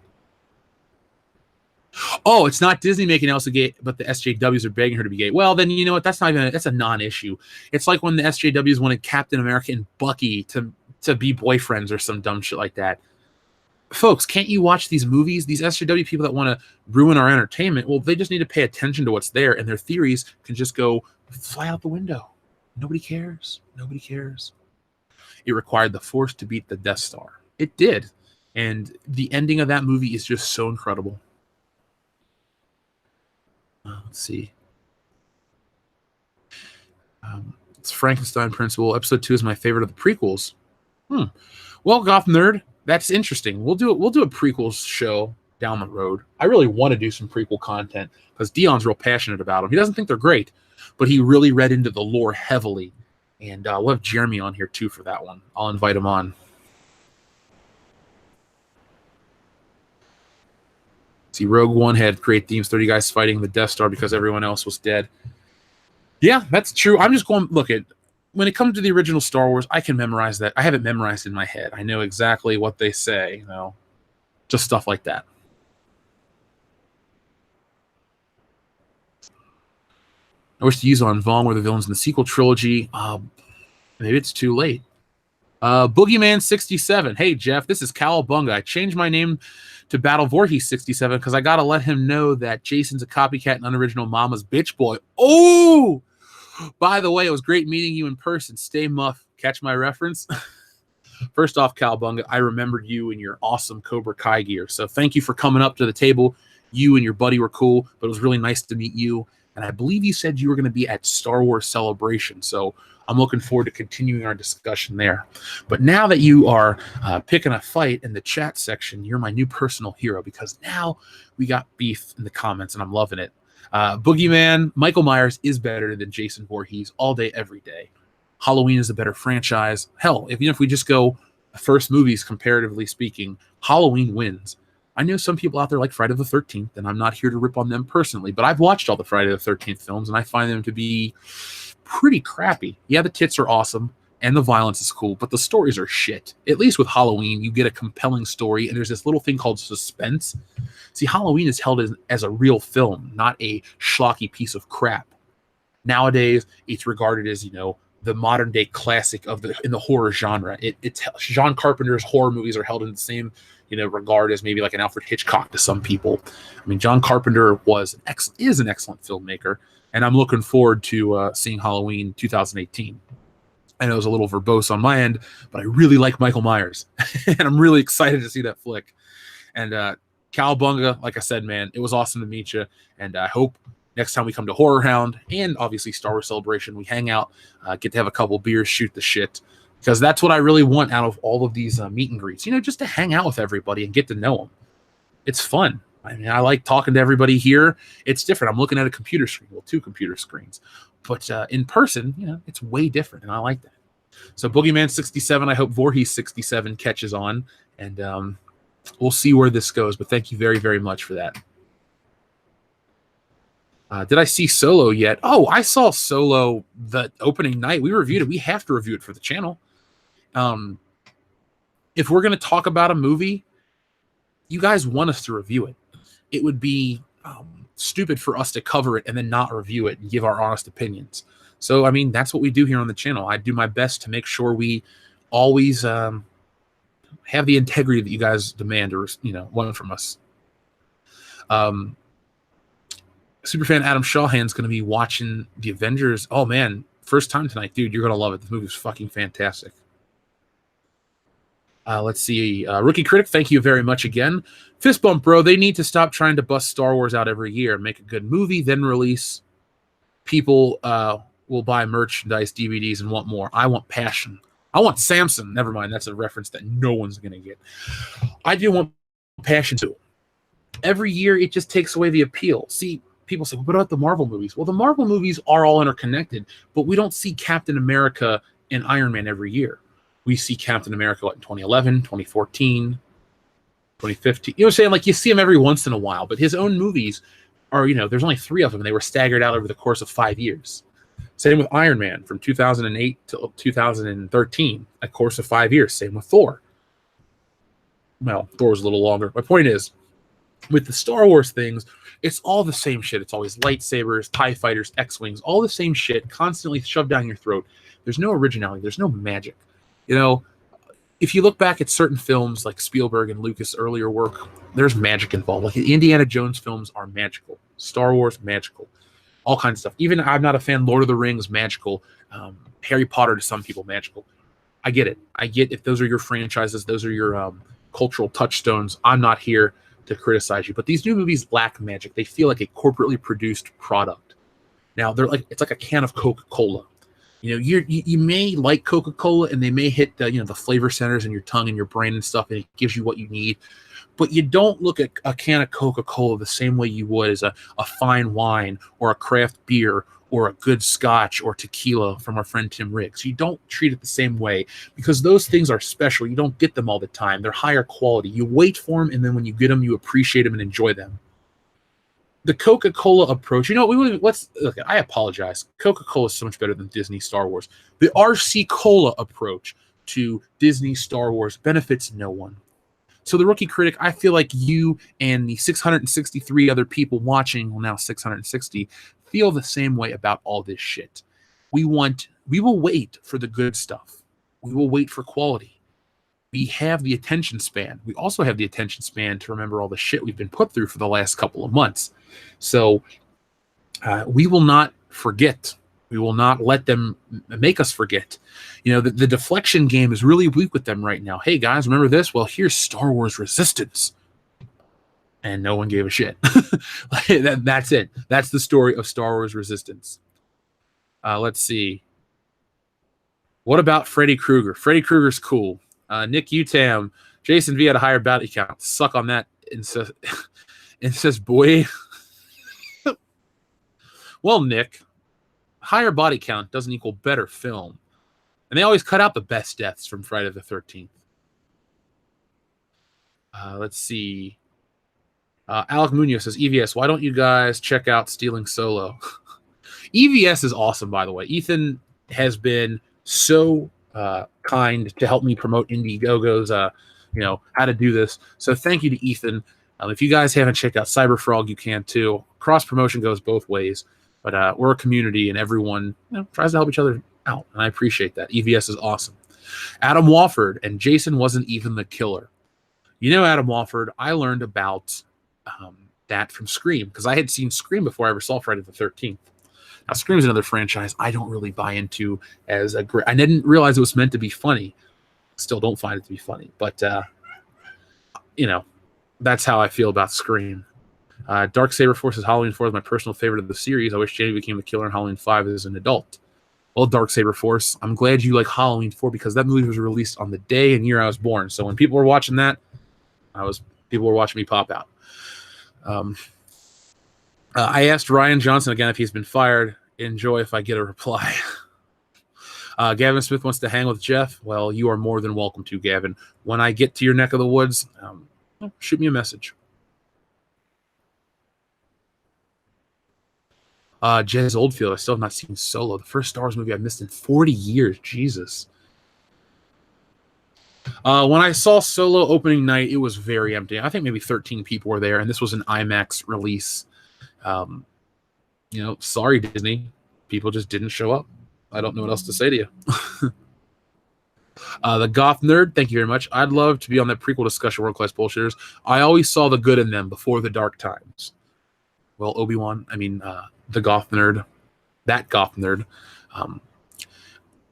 Oh, it's not Disney making Elsa gay, but the SJWs are begging her to be gay. Well, then you know what? That's a non-issue. It's like when the SJWs wanted Captain America and Bucky to be boyfriends or some dumb shit like that. Folks, can't you watch these movies? These SJW people that want to ruin our entertainment, well, they just need to pay attention to what's there, and their theories can just go fly out the window. Nobody cares. Nobody cares. It required the Force to beat the Death Star. It did. And the ending of that movie is just so incredible. Let's see. It's Frankenstein Principle. Episode 2 is my favorite of the prequels. Well, Goth Nerd, that's interesting. We'll do a prequels show down the road. I really want to do some prequel content because Dion's real passionate about them. He doesn't think they're great, but he really read into the lore heavily. And we'll have Jeremy on here too for that one. I'll invite him on. See, Rogue One had great themes, 30 guys fighting the Death Star because everyone else was dead. Yeah, that's true. I'm just going, when it comes to the original Star Wars, I can memorize that. I have it memorized in my head. I know exactly what they say, just stuff like that. I wish to use on Vaughn were the villains in the sequel trilogy. Maybe it's too late. Boogeyman67. Hey, Jeff, this is Cowabunga. I changed my name to Battle Voorhees 67 because I got to let him know that Jason's a copycat and unoriginal mama's bitch boy. Oh! By the way, it was great meeting you in person. Stay muff. Catch my reference? First off, Cowabunga, I remembered you in your awesome Cobra Kai gear. So thank you for coming up to the table. You and your buddy were cool, but it was really nice to meet you. And I believe you said you were going to be at Star Wars Celebration. So I'm looking forward to continuing our discussion there. But now that you are picking a fight in the chat section, you're my new personal hero because now we got beef in the comments and I'm loving it. Boogeyman, Michael Myers is better than Jason Voorhees all day, every day. Halloween is a better franchise. Hell, even if we just go first movies, comparatively speaking, Halloween wins. I know some people out there like Friday the 13th, and I'm not here to rip on them personally, but I've watched all the Friday the 13th films, and I find them to be pretty crappy. Yeah, the tits are awesome, and the violence is cool, but the stories are shit. At least with Halloween, you get a compelling story, and there's this little thing called suspense. See, Halloween is held as a real film, not a schlocky piece of crap. Nowadays, it's regarded as, the modern day classic in the horror genre. It's John Carpenter's horror movies are held in the same regard as maybe like an Alfred Hitchcock to some people. I mean, John Carpenter is an excellent filmmaker, and I'm looking forward to seeing Halloween 2018. I know it was a little verbose on my end, but I really like Michael Myers, and I'm really excited to see that flick. And Cowabunga, like I said, man, it was awesome to meet you, and I hope next time we come to Horror Hound and obviously Star Wars Celebration, we hang out, get to have a couple beers, shoot the shit, because that's what I really want out of all of these meet and greets, just to hang out with everybody and get to know them. It's fun. I mean, I like talking to everybody here. It's different. I'm looking at a computer screen, 2 computer screens, but in person, it's way different, and I like that. So Boogeyman 67, I hope Voorhees 67 catches on, and we'll see where this goes. But thank you very, very much for that. Did I see Solo yet? Oh, I saw Solo the opening night. We reviewed it. We have to review it for the channel. If we're going to talk about a movie, you guys want us to review it. It would be stupid for us to cover it and then not review it and give our honest opinions. So, I mean, that's what we do here on the channel. I do my best to make sure we always have the integrity that you guys demand or, want from us. Superfan Adam Shawhan's going to be watching the Avengers. Oh, man, first time tonight. Dude, you're going to love it. This movie is fucking fantastic. Let's see. Rookie Critic, thank you very much again. Fist bump, bro. They need to stop trying to bust Star Wars out every year. Make a good movie, then release. People will buy merchandise, DVDs, and want more. I want passion. I want Samson. Never mind. That's a reference that no one's going to get. I do want passion, too. Every year, it just takes away the appeal. See, people say, what about the Marvel movies? Well, the Marvel movies are all interconnected, but we don't see Captain America and Iron Man every year. We see Captain America in 2011, 2014, 2015. You know what I'm saying? Like, you see him every once in a while, but his own movies are, there's only 3 of them, and they were staggered out over the course of 5 years. Same with Iron Man from 2008 to 2013, a course of 5 years. Same with Thor. Well, Thor was a little longer. My point is, with the Star Wars things, it's all the same shit. It's always lightsabers, TIE fighters, X-Wings, all the same shit constantly shoved down your throat. There's no originality. There's no magic. If you look back at certain films like Spielberg and Lucas' earlier work, there's magic involved. Like the Indiana Jones films are magical. Star Wars, magical. All kinds of stuff. Even I'm not a fan. Lord of the Rings, magical. Harry Potter to some people, magical. I get it. I get if those are your franchises, those are your cultural touchstones. I'm not here to criticize you. But these new movies lack magic. They feel like a corporately produced product. Now, it's like a can of Coca-Cola. You may like Coca-Cola and they may hit the flavor centers in your tongue and your brain and stuff, and it gives you what you need. But you don't look at a can of Coca-Cola the same way you would as a fine wine or a craft beer or a good scotch or tequila from our friend Tim Riggs. You don't treat it the same way because those things are special. You don't get them all the time. They're higher quality. You wait for them, and then when you get them, you appreciate them and enjoy them. The Coca-Cola approach, look. I apologize. Coca-Cola is so much better than Disney Star Wars. The RC Cola approach to Disney Star Wars benefits no one. So the Rookie Critic, I feel like you and the 663 other people watching, well now 660, feel the same way about all this shit. We will wait for the good stuff. We will wait for quality. We have the attention span. We also have the attention span to remember all the shit we've been put through for the last couple of months. So we will not forget. We will not let them make us forget. The deflection game is really weak with them right now. Hey, guys, remember this? Well, here's Star Wars Resistance. And no one gave a shit. That's it. That's the story of Star Wars Resistance. Let's see. What about Freddy Krueger? Freddy Krueger's cool. Nick Utam, Jason V had a higher bounty count. Suck on that, says boy. Well, Nick, higher body count doesn't equal better film. And they always cut out the best deaths from Friday the 13th. Let's see. Alec Munoz says, EVS, why don't you guys check out Stealing Solo? EVS is awesome, by the way. Ethan has been so kind to help me promote Indiegogo's, how to do this. So thank you to Ethan. If you guys haven't checked out Cyberfrog, you can too. Cross promotion goes both ways, but we're a community and everyone tries to help each other out, and I appreciate that. EVS is awesome. Adam Wofford and Jason wasn't even the killer. Adam Wofford, I learned about that from Scream because I had seen Scream before I ever saw Friday the 13th. Now, Scream's another franchise I don't really buy into as a great. I didn't realize it was meant to be funny. Still don't find it to be funny, but that's how I feel about Scream. Darksaber Force's Halloween 4 is my personal favorite of the series. I wish Jamie became the killer in Halloween 5 as an adult. Well, Darksaber Force, I'm glad you like Halloween 4 because that movie was released on the day and year I was born. So when people were watching that, people were watching me pop out. I asked Rian Johnson again if he's been fired. Enjoy if I get a reply. Gavin Smith wants to hang with Jeff. Well, you are more than welcome to, Gavin. When I get to your neck of the woods, shoot me a message. Jez Oldfield, I still have not seen Solo, the first Star Wars movie I've missed in 40 years. Jesus. When I saw Solo opening night, it was very empty. I think maybe 13 people were there, and this was an IMAX release. Sorry, Disney. People just didn't show up. I don't know what else to say to you. The Goth Nerd, thank you very much. I'd love to be on that prequel discussion, World Class Bullshitters. I always saw the good in them before the dark times. Well, Obi-Wan, the Goth Nerd, that Goth Nerd,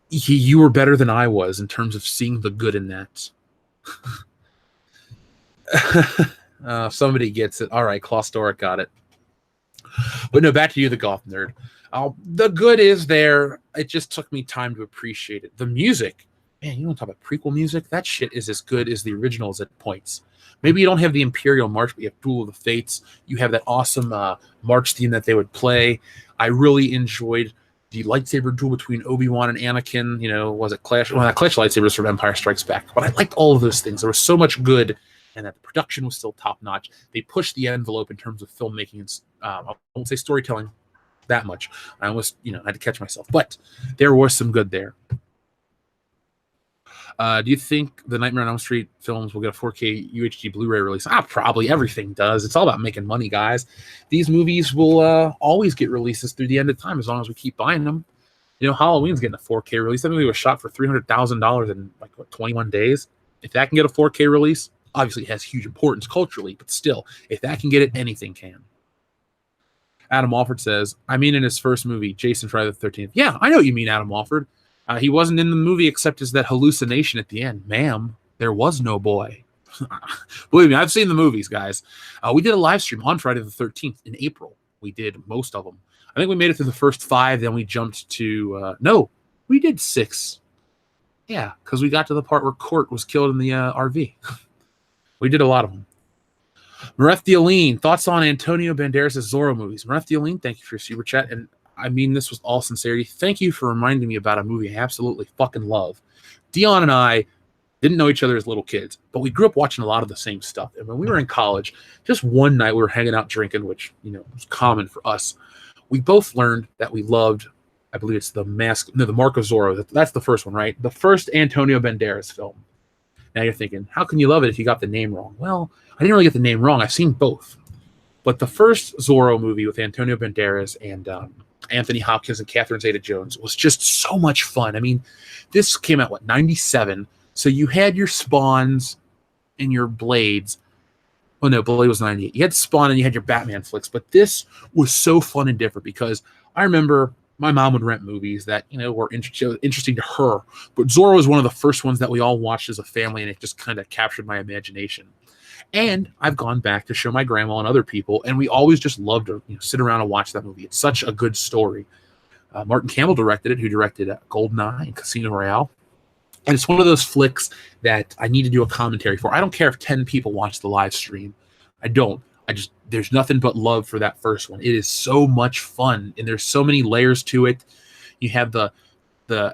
you were better than I was in terms of seeing the good in that. Somebody gets it. All right, Claustoric got it. But no, back to you, the Goth Nerd. The good is there. It just took me time to appreciate it. The music, man, you want to talk about prequel music? That shit is as good as the originals at points. Maybe you don't have the Imperial March, but you have Duel of the Fates. You have that awesome March theme that they would play. I really enjoyed the lightsaber duel between Obi-Wan and Anakin. Was it Clash? Well, Clash lightsabers from Empire Strikes Back. But I liked all of those things. There was so much good, and that the production was still top-notch. They pushed the envelope in terms of filmmaking and I won't say storytelling that much. I almost, had to catch myself. But there was some good there. Do you think the Nightmare on Elm Street films will get a 4K UHD Blu-ray release? Probably. Everything does. It's all about making money, guys. These movies will always get releases through the end of time as long as we keep buying them. Halloween's getting a 4K release. That movie was shot for $300,000 in 21 days. If that can get a 4K release, obviously it has huge importance culturally, but still, if that can get it, anything can. Adam Alford says, in his first movie, Jason Friday the 13th. Yeah, I know what you mean, Adam Alford. He wasn't in the movie except as that hallucination at the end. Ma'am, there was no boy. Believe me, I've seen the movies, guys. We did a live stream on Friday the 13th in April. We did most of them. I think we made it through the first 5, then we jumped to... no, we did 6. Yeah, because we got to the part where Court was killed in the RV. We did a lot of them. Maref Dialine, thoughts on Antonio Banderas' Zorro movies? Maref Dialine, thank you for your super chat. And this with all sincerity. Thank you for reminding me about a movie I absolutely fucking love. Dion and I didn't know each other as little kids, but we grew up watching a lot of the same stuff. And when we were in college, just one night we were hanging out drinking, which, was common for us. We both learned that we loved, I believe it's The Mark of Zorro. That's the first one, right? The first Antonio Banderas film. Now you're thinking, how can you love it if you got the name wrong? Well, I didn't really get the name wrong. I've seen both. But the first Zorro movie with Antonio Banderas and Anthony Hopkins and Catherine Zeta-Jones was just so much fun. This came out, 97? So you had your Spawns and your Blades. Oh, no, Blade was 98. You had Spawn and you had your Batman flicks. But this was so fun and different because I remember my mom would rent movies that, were interesting to her. But Zorro was one of the first ones that we all watched as a family, and it just kind of captured my imagination. And I've gone back to show my grandma and other people, and we always just loved to sit around and watch that movie. It's such a good story. Martin Campbell directed it, who directed Goldeneye and Casino Royale. And it's one of those flicks that I need to do a commentary for. I don't care if 10 people watch the live stream. I don't. There's nothing but love for that first one. It is so much fun, and there's so many layers to it. You have the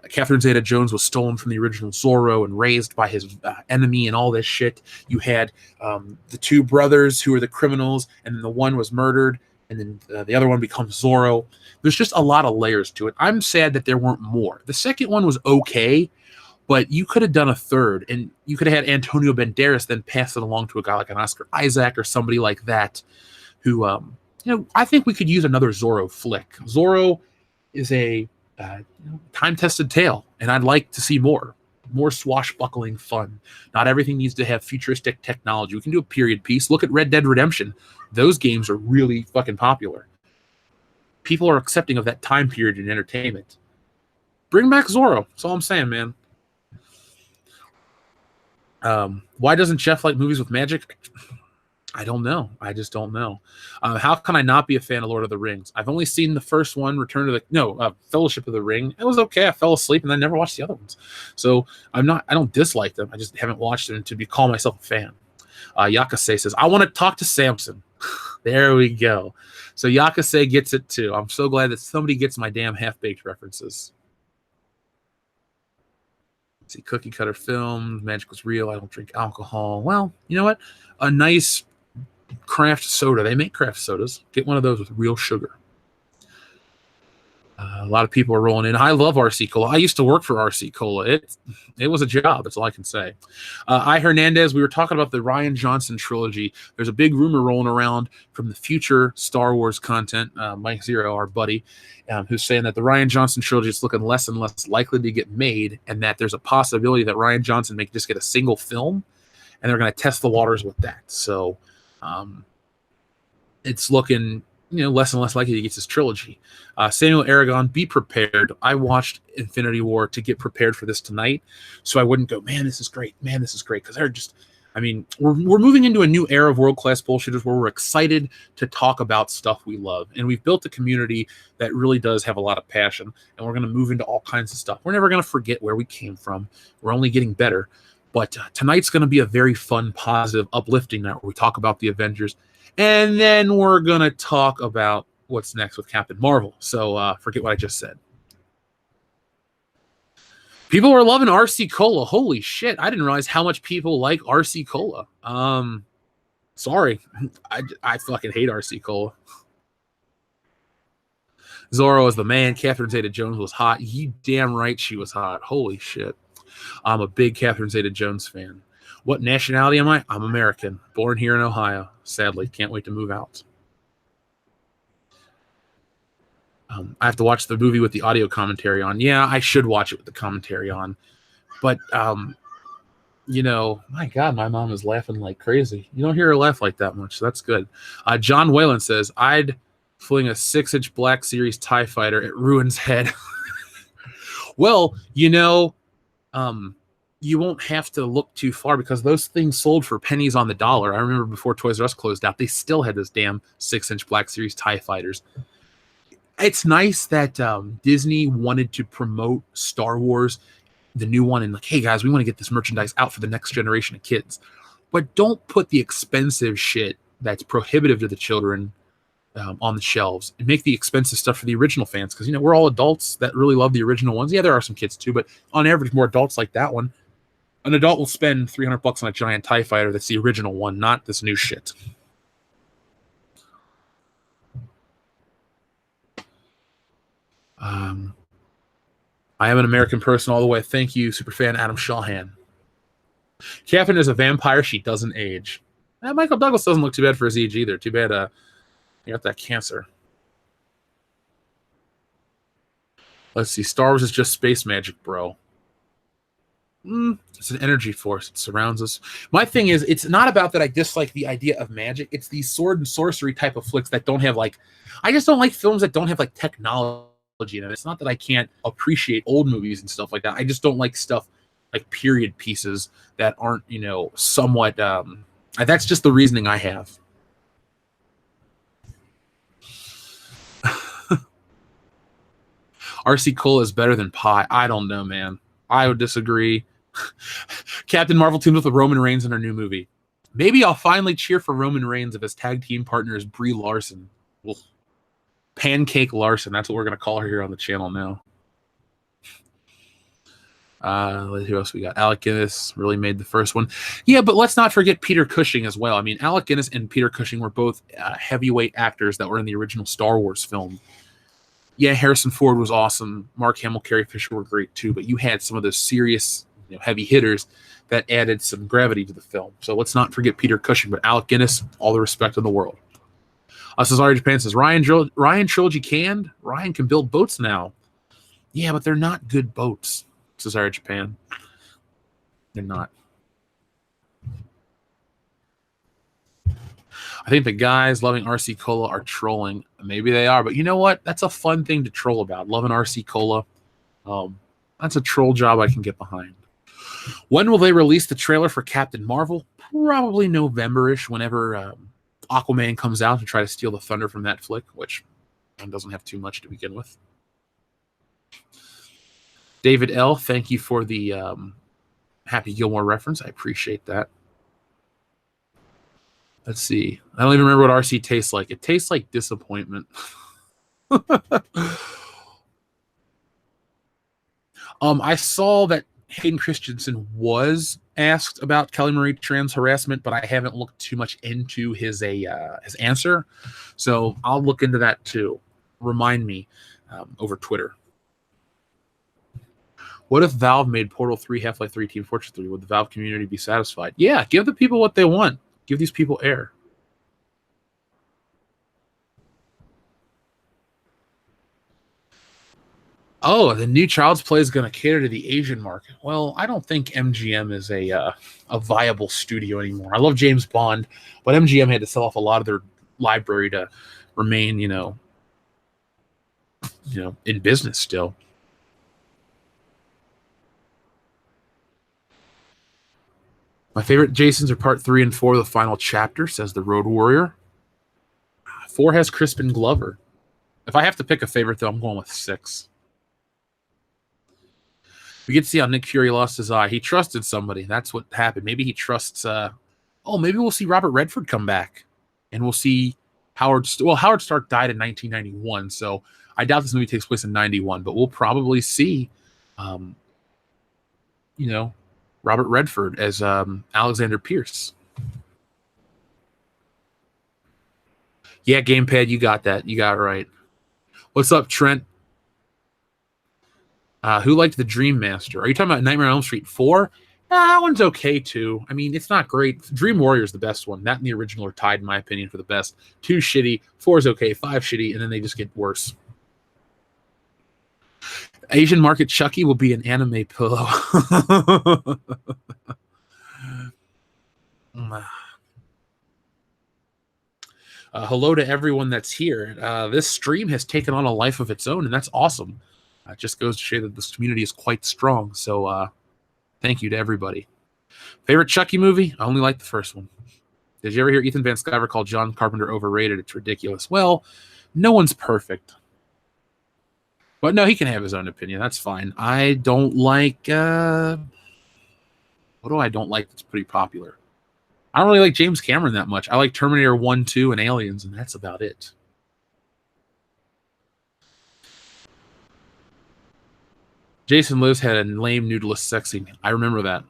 Catherine Zeta-Jones was stolen from the original Zorro and raised by his enemy and all this shit. You had the two brothers who were the criminals, and then the one was murdered, and then the other one becomes Zorro. There's just a lot of layers to it. I'm sad that there weren't more. The second one was okay, but you could have done a third, and you could have had Antonio Banderas then pass it along to a guy like an Oscar Isaac or somebody like that who, I think we could use another Zorro flick. Zorro is a time-tested tale, and I'd like to see more swashbuckling fun. Not everything needs to have futuristic technology. We can do a period piece. Look at Red Dead Redemption. Those games are really fucking popular. People are accepting of that time period in entertainment. Bring back Zorro. That's all I'm saying, man. Why doesn't Jeff like movies with magic? I don't know. I just don't know. How can I not be a fan of Lord of the Rings? I've only seen the first one, Fellowship of the Ring. It was okay. I fell asleep and I never watched the other ones. So I don't dislike them. I just haven't watched them to call myself a fan. Yakase says, I want to talk to Samson. There we go. So Yakase gets it too. I'm so glad that somebody gets my damn half-baked references. See, cookie cutter film, magic was real. I don't drink alcohol. Well, you know what? A nice craft soda. They make craft sodas. Get one of those with real sugar. A lot of people are rolling in. I love RC Cola. I used to work for RC Cola. It was a job. That's all I can say. I Hernandez. We were talking about the Rian Johnson trilogy. There's a big rumor rolling around from the future Star Wars content. Mike Zero, our buddy, who's saying that the Rian Johnson trilogy is looking less and less likely to get made, and that there's a possibility that Rian Johnson may just get a single film, and they're going to test the waters with that. So, it's looking less and less likely he gets his trilogy. Samuel Aragon, be prepared. I watched Infinity War to get prepared for this tonight, so I wouldn't go, man, this is great. Man, this is great. Because they're just, we're moving into a new era of world-class bullshitters where we're excited to talk about stuff we love. And we've built a community that really does have a lot of passion, and we're going to move into all kinds of stuff. We're never going to forget where we came from. We're only getting better. But tonight's going to be a very fun, positive, uplifting night where we talk about the Avengers. And then we're going to talk about what's next with Captain Marvel. So forget what I just said. People are loving RC Cola. Holy shit. I didn't realize how much people like RC Cola. Sorry. I fucking hate RC Cola. Zorro is the man. Catherine Zeta-Jones was hot. You damn right she was hot. Holy shit. I'm a big Catherine Zeta-Jones fan. What nationality am I? I'm American. Born here in Ohio. Sadly, can't wait to move out. I have to watch the movie with the audio commentary on. Yeah, I should watch it with the commentary on. But, my God, my mom is laughing like crazy. You don't hear her laugh like that much, so that's good. John Whalen says, I'd fling a 6-inch Black Series TIE Fighter at Ruin's head. Well, you won't have to look too far because those things sold for pennies on the dollar. I remember before Toys R Us closed out, they still had those damn 6-inch Black Series TIE Fighters. It's nice that Disney wanted to promote Star Wars, the new one, and like, hey guys, we want to get this merchandise out for the next generation of kids. But don't put the expensive shit that's prohibitive to the children on the shelves, and make the expensive stuff for the original fans, because we're all adults that really love the original ones. Yeah, there are some kids too, but on average, more adults like that one. An adult will spend $300 on a giant TIE Fighter that's the original one, not this new shit. I am an American person all the way. Thank you, superfan Adam Shawhan. Catherine is a vampire. She doesn't age. Michael Douglas doesn't look too bad for his age either. Too bad he got that cancer. Let's see. Star Wars is just space magic, bro. It's an energy force. It surrounds us. My thing is, it's not about that I dislike the idea of magic. It's these sword and sorcery type of flicks that don't have I just don't like films that don't have technology in it. It's not that I can't appreciate old movies and stuff like that. I just don't like stuff like period pieces that aren't, somewhat. That's just the reasoning I have. RC Cola is better than pie. I don't know, man. I would disagree. Captain Marvel teams with Roman Reigns in her new movie. Maybe I'll finally cheer for Roman Reigns if his tag team partner is Brie Larson. Ugh. Pancake Larson. That's what we're going to call her here on the channel now. Who else we got? Alec Guinness really made the first one. Yeah, but let's not forget Peter Cushing as well. Alec Guinness and Peter Cushing were both heavyweight actors that were in the original Star Wars film. Yeah, Harrison Ford was awesome. Mark Hamill, Carrie Fisher were great too, but you had some of those serious, heavy hitters that added some gravity to the film. So let's not forget Peter Cushing, but Alec Guinness, all the respect in the world. Cesare Japan says, Ryan trilogy canned? Ryan can build boats now. Yeah, but they're not good boats, Cesare Japan. They're not. I think the guys loving RC Cola are trolling. Maybe they are, but you know what? That's a fun thing to troll about. Loving RC Cola. That's a troll job I can get behind. When will they release the trailer for Captain Marvel? Probably November-ish, whenever Aquaman comes out to try to steal the thunder from that flick, which doesn't have too much to begin with. David L., thank you for the Happy Gilmore reference. I appreciate that. Let's see. I don't even remember what RC tastes like. It tastes like disappointment. I saw that Hayden Christensen was asked about Kelly Marie Tran's harassment, but I haven't looked too much into his answer, so I'll look into that too. Remind me over Twitter. What if Valve made Portal 3, Half-Life 3, Team Fortress 3? Would the Valve community be satisfied? Yeah, give the people what they want. Give these people air. Oh, the new Child's Play is going to cater to the Asian market. Well, I don't think MGM is a viable studio anymore. I love James Bond, but MGM had to sell off a lot of their library to remain, in business still. My favorite Jasons are part 3 and 4, the final chapter, says the Road Warrior. 4 has Crispin Glover. If I have to pick a favorite, though, I'm going with 6. We get to see how Nick Fury lost his eye. He trusted somebody. That's what happened. Maybe he trusts. Maybe we'll see Robert Redford come back, and we'll see Howard. Howard Stark died in 1991, so I doubt this movie takes place in 91. But we'll probably see, Robert Redford as Alexander Pierce. Yeah, Gamepad, you got that. You got it right. What's up, Trent? Who liked The Dream Master? Are you talking about Nightmare on Elm Street 4? That one's okay, too. I mean, it's not great. Dream Warrior is the best one. That and the original are tied, in my opinion, for the best. 2 shitty, 4 is okay, 5 shitty, and then they just get worse. Asian market Chucky will be an anime pillow. Hello to everyone that's here. This stream has taken on a life of its own, and that's awesome. It just goes to show that this community is quite strong. So thank you to everybody. Favorite Chucky movie? I only like the first one. Did you ever hear Ethan Van Sciver call John Carpenter overrated? It's ridiculous. Well, no one's perfect. But no, he can have his own opinion. That's fine. I don't like... what do I don't like that's pretty popular? I don't really like James Cameron that much. I like Terminator 1, 2, and Aliens, and that's about it. Jason Lewis had a lame nudist sex scene. I remember that.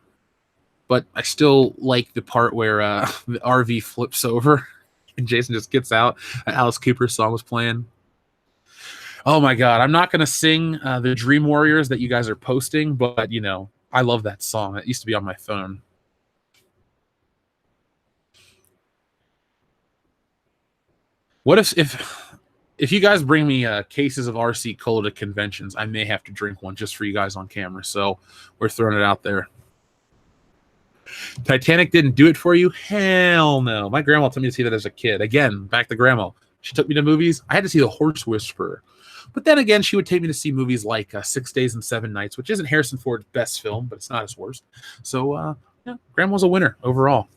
But I still like the part where the RV flips over and Jason just gets out. Alice Cooper's song was playing. Oh my God. I'm not going to sing the Dream Warriors that you guys are posting, but, I love that song. It used to be on my phone. What if you guys bring me cases of RC Cola to conventions, I may have to drink one just for you guys on camera. So we're throwing it out there. Titanic didn't do it for you? Hell no. My grandma told me to see that as a kid. Again, back to grandma. She took me to movies. I had to see The Horse Whisperer. But then again, she would take me to see movies like 6 Days and 7 Nights, which isn't Harrison Ford's best film, but it's not his worst. So, grandma's a winner overall.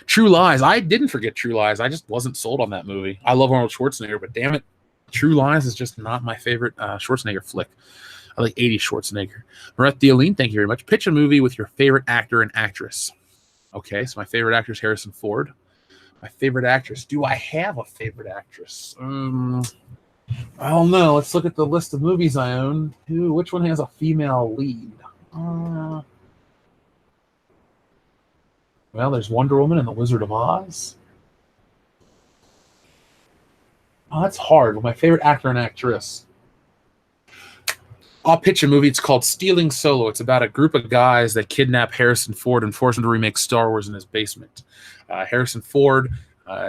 True Lies. I didn't forget True Lies. I just wasn't sold on that movie. I love Arnold Schwarzenegger, but damn it, True Lies is just not my favorite Schwarzenegger flick. I like 80s Schwarzenegger. Marette Deoline, thank you very much. Pitch a movie with your favorite actor and actress. Okay, so my favorite actor is Harrison Ford. My favorite actress. Do I have a favorite actress? I don't know. Let's look at the list of movies I own. Which one has a female lead? Well, there's Wonder Woman and The Wizard of Oz. Oh, that's hard. My favorite actor and actress. I'll pitch a movie. It's called Stealing Solo. It's about a group of guys that kidnap Harrison Ford and force him to remake Star Wars in his basement. Harrison Ford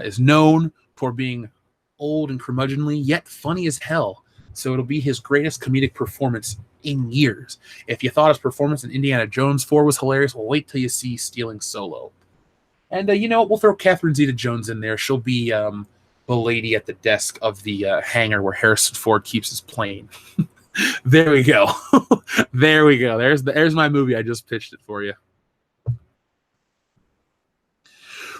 is known for being old and curmudgeonly, yet funny as hell. So it'll be his greatest comedic performance in years. If you thought his performance in Indiana Jones 4 was hilarious, well, wait till you see Stealing Solo. And we'll throw Catherine Zeta-Jones in there. She'll be the lady at the desk of the hangar where Harrison Ford keeps his plane. There we go. There we go. There's my movie. I just pitched it for you.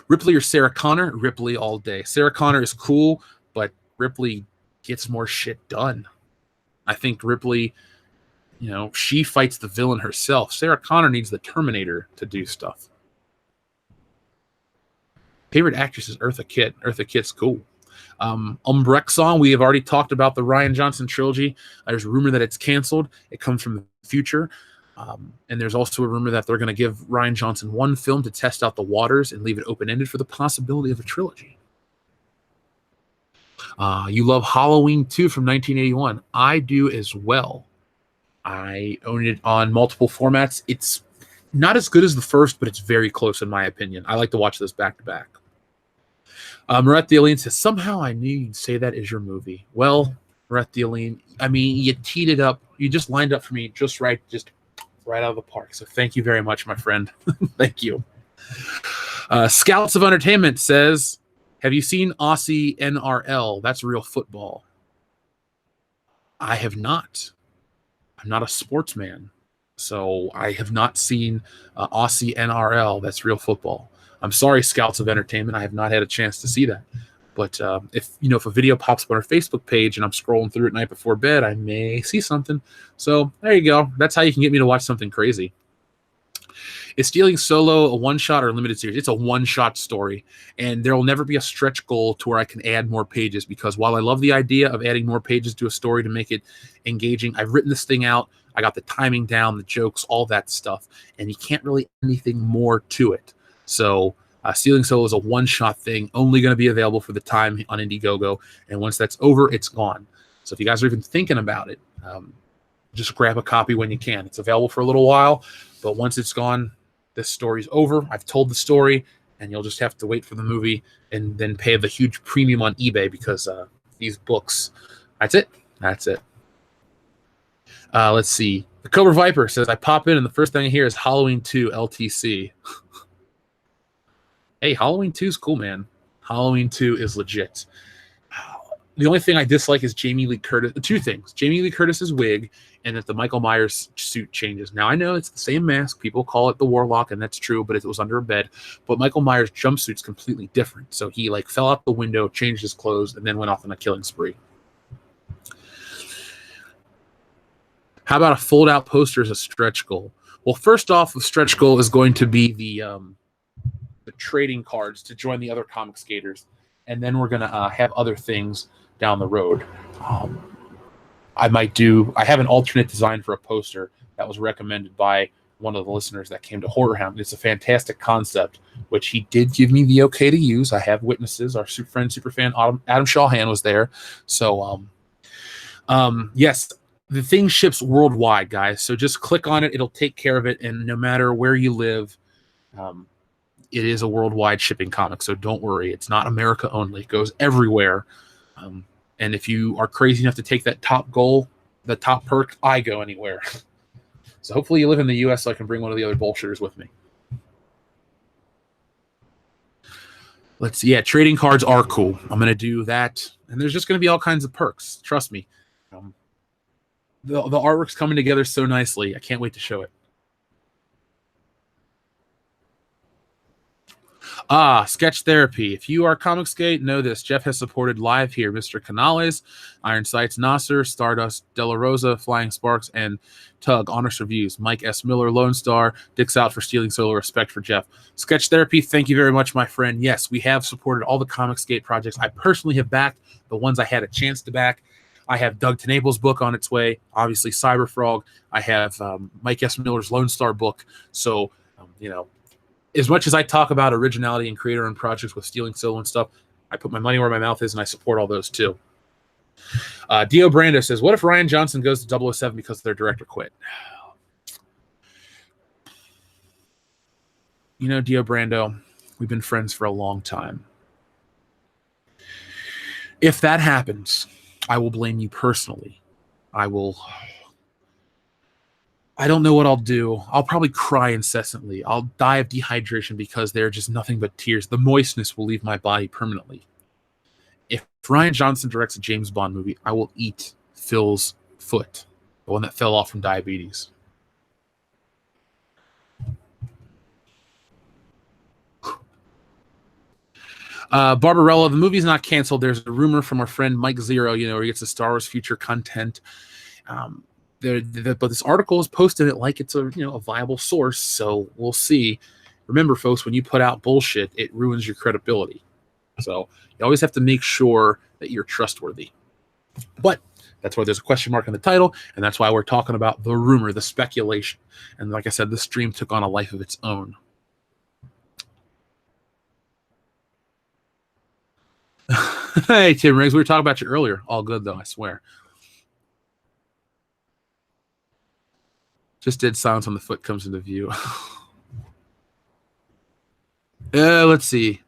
Ripley or Sarah Connor? Ripley all day. Sarah Connor is cool, but Ripley gets more shit done. I think Ripley, she fights the villain herself. Sarah Connor needs the Terminator to do stuff. Favorite actress is Eartha Kitt. Eartha Kitt's cool. Umbrecht song, we have already talked about the Rian Johnson trilogy. There's a rumor that it's canceled. It comes from the future. And there's also a rumor that they're going to give Rian Johnson one film to test out the waters and leave it open-ended for the possibility of a trilogy. You love Halloween 2 from 1981. I do as well. I own it on multiple formats. It's not as good as the first, but it's very close in my opinion. I like to watch those back to back. Murat the Alien says, somehow I knew you'd say that is your movie. Well, Murat the Alien, I mean, you teed it up. You just lined up for me just right out of the park. So thank you very much, my friend. Thank you. Scouts of Entertainment says, have you seen Aussie NRL? That's real football. I have not. I'm not a sportsman. So I have not seen Aussie NRL. That's real football. I'm sorry, Scouts of Entertainment. I have not had a chance to see that. But if a video pops up on our Facebook page and I'm scrolling through it night before bed, I may see something. So there you go. That's how you can get me to watch something crazy. Is Stealing Solo a one-shot or a limited series? It's a one-shot story, and there will never be a stretch goal to where I can add more pages, because while I love the idea of adding more pages to a story to make it engaging, I've written this thing out. I got the timing down, the jokes, all that stuff, and you can't really add anything more to it. So Stealing Solo is a one-shot thing, only going to be available for the time on Indiegogo, and once that's over, it's gone. So if you guys are even thinking about it, just grab a copy when you can. It's available for a little while, but once it's gone, this story's over. I've told the story, and you'll just have to wait for the movie and then pay the huge premium on eBay, because these books, that's it. Let's see. The Cobra Viper says, I pop in and the first thing I hear is Halloween 2 LTC. Hey, Halloween 2 is cool, man. Halloween 2 is legit. The only thing I dislike is Jamie Lee Curtis. Two things. Jamie Lee Curtis's wig, and that the Michael Myers suit changes. Now, I know it's the same mask. People call it the Warlock, and that's true, but it was under a bed. But Michael Myers' jumpsuit's completely different. So he fell out the window, changed his clothes, and then went off on a killing spree. How about a fold-out poster as a stretch goal? Well, first off, the stretch goal is going to be the trading cards to join the other comic skaters, and then we're going to have other things down the road. I have an alternate design for a poster that was recommended by one of the listeners that came to Horror Hound. It's a fantastic concept, which he did give me the okay to use. I have witnesses. Our superfan Adam Shawhan was there. So yes, the thing ships worldwide, guys. So just click on it. It'll take care of it. And no matter where you live, it is a worldwide shipping comic. So don't worry. It's not America only. It goes everywhere. And if you are crazy enough to take that top goal, the top perk, I go anywhere. So hopefully you live in the U.S. so I can bring one of the other bullshitters with me. Let's see. Yeah, trading cards are cool. I'm going to do that. And there's just going to be all kinds of perks. Trust me. The artwork's coming together so nicely. I can't wait to show it. Sketch Therapy. If you are Comicsgate, know this. Jeff has supported live here Mr. Canales, Iron Sights Nasser, Stardust, Della Rosa, Flying Sparks, and Tug. Honest Reviews. Mike S. Miller, Lone Star, Dick's Out for Stealing Solo. Respect for Jeff. Sketch Therapy, thank you very much, my friend. Yes, we have supported all the Comicsgate projects. I personally have backed the ones I had a chance to back. I have Doug Tenable's book on its way. Obviously, Cyberfrog. I have Mike S. Miller's Lone Star book. So, as much as I talk about originality and creator-owned projects with Stealing Solo and stuff, I put my money where my mouth is, and I support all those too. Dio Brando says, what if Rian Johnson goes to 007 because their director quit? Dio Brando, we've been friends for a long time. If that happens, I will blame you personally. I don't know what I'll do. I'll probably cry incessantly. I'll die of dehydration because they're just nothing but tears. The moistness will leave my body permanently. If Rian Johnson directs a James Bond movie, I will eat Phil's foot, the one that fell off from diabetes. Barbarella, the movie's not canceled. There's a rumor from our friend Mike Zero, where he gets the Star Wars future content. But this article is posting it like it's a viable source, so we'll see. Remember, folks, when you put out bullshit, it ruins your credibility. So you always have to make sure that you're trustworthy. But That's why there's a question mark in the title, and that's why we're talking about the rumor, the speculation. And like I said, this stream took on a life of its own. Hey, Tim Riggs, we were talking about you earlier. All good, though, I swear. Just did silence on the foot comes into view. Let's see.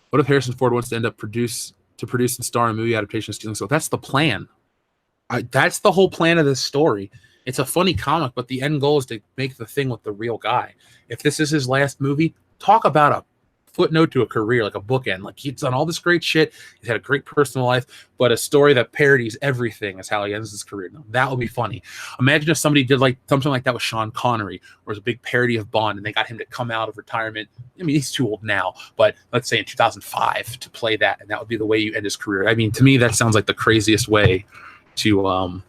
What if Harrison Ford wants to end up produce and star in a movie adaptation of Stealing Soul? That's the plan. That's the whole plan of this story. It's a funny comic, but the end goal is to make the thing with the real guy. If this is his last movie, talk about a footnote to a career, like a bookend. Like, he's done all this great shit. He's had a great personal life, but a story that parodies everything is how he ends his career. Now, that would be funny. Imagine if somebody did like something like that with Sean Connery, where it was a big parody of Bond, and they got him to come out of retirement. I mean, he's too old now, but let's say in 2005 to play that, and that would be the way you end his career. I mean, to me, that sounds like the craziest way to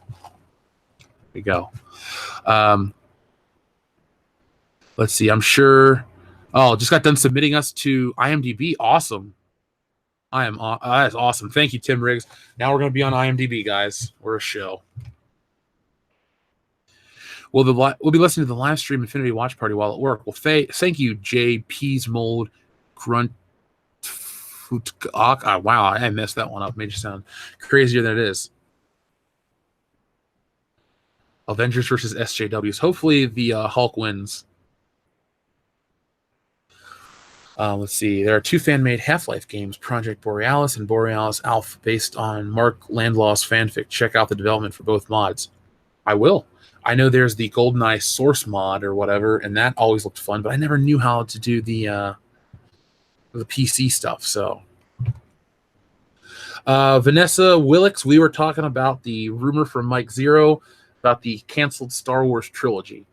we go. Let's see. I'm sure. Oh, just got done submitting us to IMDb. Awesome. That is awesome. Thank you, Tim Riggs. Now we're going to be on IMDb, guys. We're a show. We'll be listening to the live stream Infinity Watch Party while at work. Well, thank you, JP's Mold Grunt. Wow, I messed that one up. Made you sound crazier than it is. Avengers versus SJWs. Hopefully the Hulk wins. Let's see. There are 2 fan-made Half-Life games, Project Borealis and Borealis Alpha, based on Mark Landlaw's fanfic. Check out the development for both mods. I will. I know there's the GoldenEye Source mod or whatever, and that always looked fun, but I never knew how to do the PC stuff. So, Vanessa Willix, we were talking about the rumor from Mike Zero about the canceled Star Wars trilogy.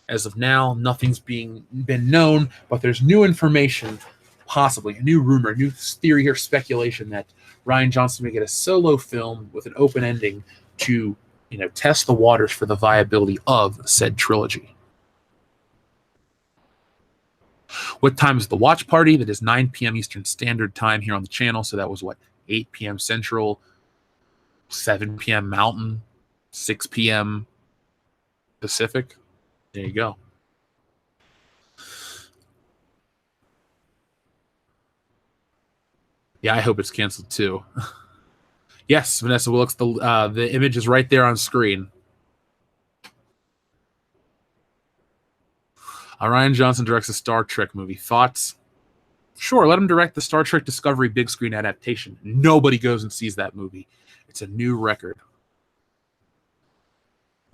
As of now, nothing's been known, but there's new information, possibly a new rumor, new theory or speculation that Rian Johnson may get a solo film with an open ending to, test the waters for the viability of said trilogy. What time is the watch party? That is 9 p.m. Eastern Standard Time here on the channel. So that was 8 p.m. Central, 7 p.m. Mountain, 6 p.m. Pacific. There you go. Yeah, I hope it's canceled too. Yes, Vanessa Wilkes, the image is right there on screen. Rian Johnson directs a Star Trek movie. Thoughts? Sure, let him direct the Star Trek Discovery big screen adaptation. Nobody goes and sees that movie. It's a new record.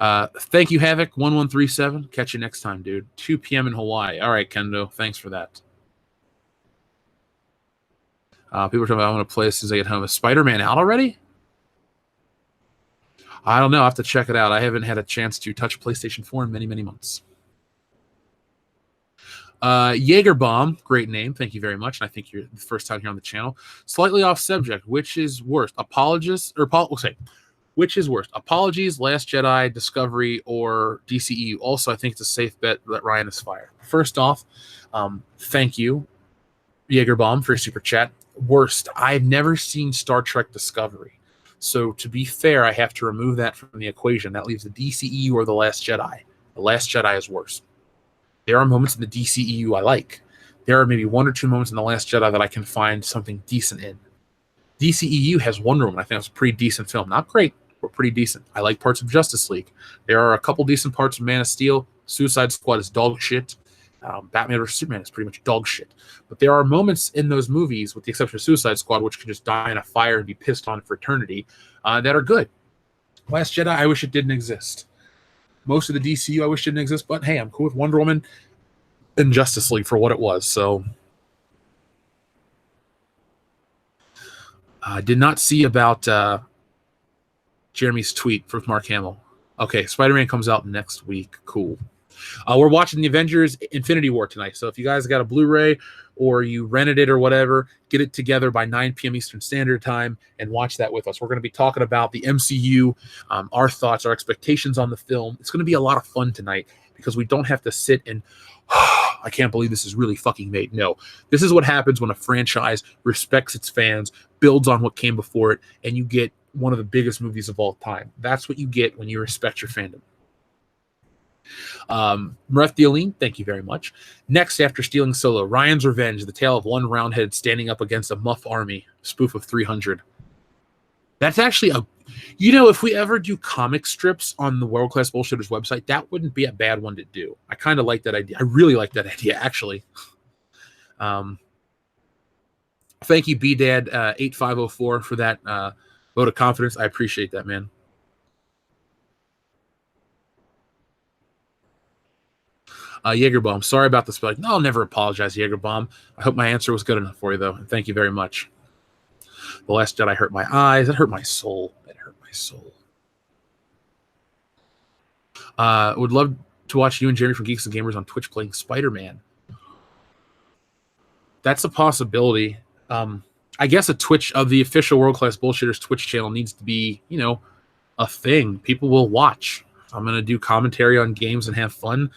Thank you, Havoc1137. Catch you next time, dude. 2 p.m. in Hawaii. All right, Kendo. Thanks for that. People are talking about I want to play as soon as I get home. Is Spider-Man out already? I don't know. I have to check it out. I haven't had a chance to touch PlayStation 4 in many, many months. Jaegerbomb, great name. Thank you very much. And I think you're the first time here on the channel. Slightly off subject. Which is worst? Which is worst? Apologies, Last Jedi, Discovery, or DCEU? Also, I think it's a safe bet that Ryan is fired. First off, thank you, Jaegerbomb, for your super chat. Worst, I've never seen Star Trek Discovery. So to be fair, I have to remove that from the equation. That leaves the DCEU or The Last Jedi. The Last Jedi is worse. There are moments in the DCEU I like. There are maybe 1 or 2 moments in The Last Jedi that I can find something decent in. DCEU has Wonder Woman. I think it's a pretty decent film. Not great, but pretty decent. I like parts of Justice League. There are a couple decent parts of Man of Steel. Suicide Squad is dog shit. Batman vs. Superman is pretty much dog shit. But there are moments in those movies, with the exception of Suicide Squad, which can just die in a fire and be pissed on for eternity, that are good. Last Jedi, I wish it didn't exist. Most of the DCU, I wish didn't exist, but hey, I'm cool with Wonder Woman and Justice League for what it was. So I did not see about Jeremy's tweet from Mark Hamill. Okay, Spider-Man comes out next week. Cool. We're watching the Avengers Infinity War tonight. So if you guys got a Blu-ray or you rented it or whatever, get it together by 9 p.m. Eastern Standard Time and watch that with us. We're going to be talking about the MCU, our thoughts, our expectations on the film. It's going to be a lot of fun tonight because we don't have to sit and I can't believe this is really fucking made. No, this is what happens when a franchise respects its fans, builds on what came before it, and you get one of the biggest movies of all time. That's what you get when you respect your fandom. Mareth Dealine, thank you very much. Next, after stealing Solo, Ryan's Revenge, the tale of one roundhead standing up against a muff army, spoof of 300. That's actually if we ever do comic strips on the World Class Bullshitters website, that wouldn't be a bad one to do. I kind of like that idea. I really like that idea, actually. Thank you, BDad8504, for that vote of confidence. I appreciate that, man. Jaegerbomb, sorry about the spelling. No, I'll never apologize, Jaegerbomb. I hope my answer was good enough for you, though. And thank you very much. The Last Jedi hurt my eyes. It hurt my soul. It hurt my soul. Would love to watch you and Jeremy from Geeks and Gamers on Twitch playing Spider-Man. That's a possibility. I guess a Twitch of the official World Class Bullshitters Twitch channel needs to be, a thing. People will watch. I'm going to do commentary on games and have fun.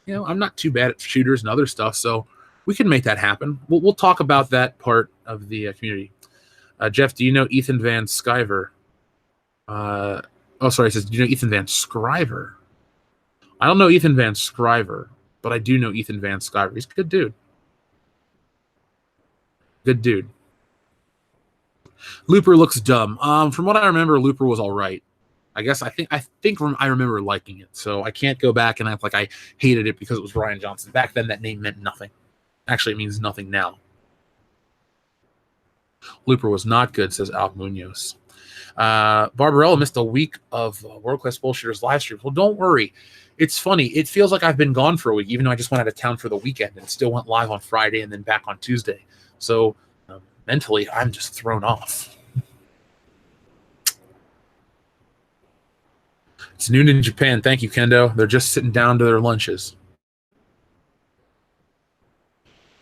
I'm not too bad at shooters and other stuff, so we can make that happen. We'll talk about that part of the community. Jeff, do you know Ethan Van Sciver? He says, do you know Ethan Van Sciver? I don't know Ethan Van Sciver, but I do know Ethan Van Sciver. He's a good dude. Good dude. Looper looks dumb. From what I remember, Looper was all right. I think I remember liking it, so I can't go back and act like I hated it because it was Rian Johnson. Back then, that name meant nothing. Actually, it means nothing now. Looper was not good, says Al Munoz. Barbarella missed a week of World Class Bullshitters live streams. Well, don't worry. It's funny. It feels like I've been gone for a week, even though I just went out of town for the weekend and still went live on Friday and then back on Tuesday. So mentally, I'm just thrown off. It's noon in Japan. Thank you, Kendo. They're just sitting down to their lunches.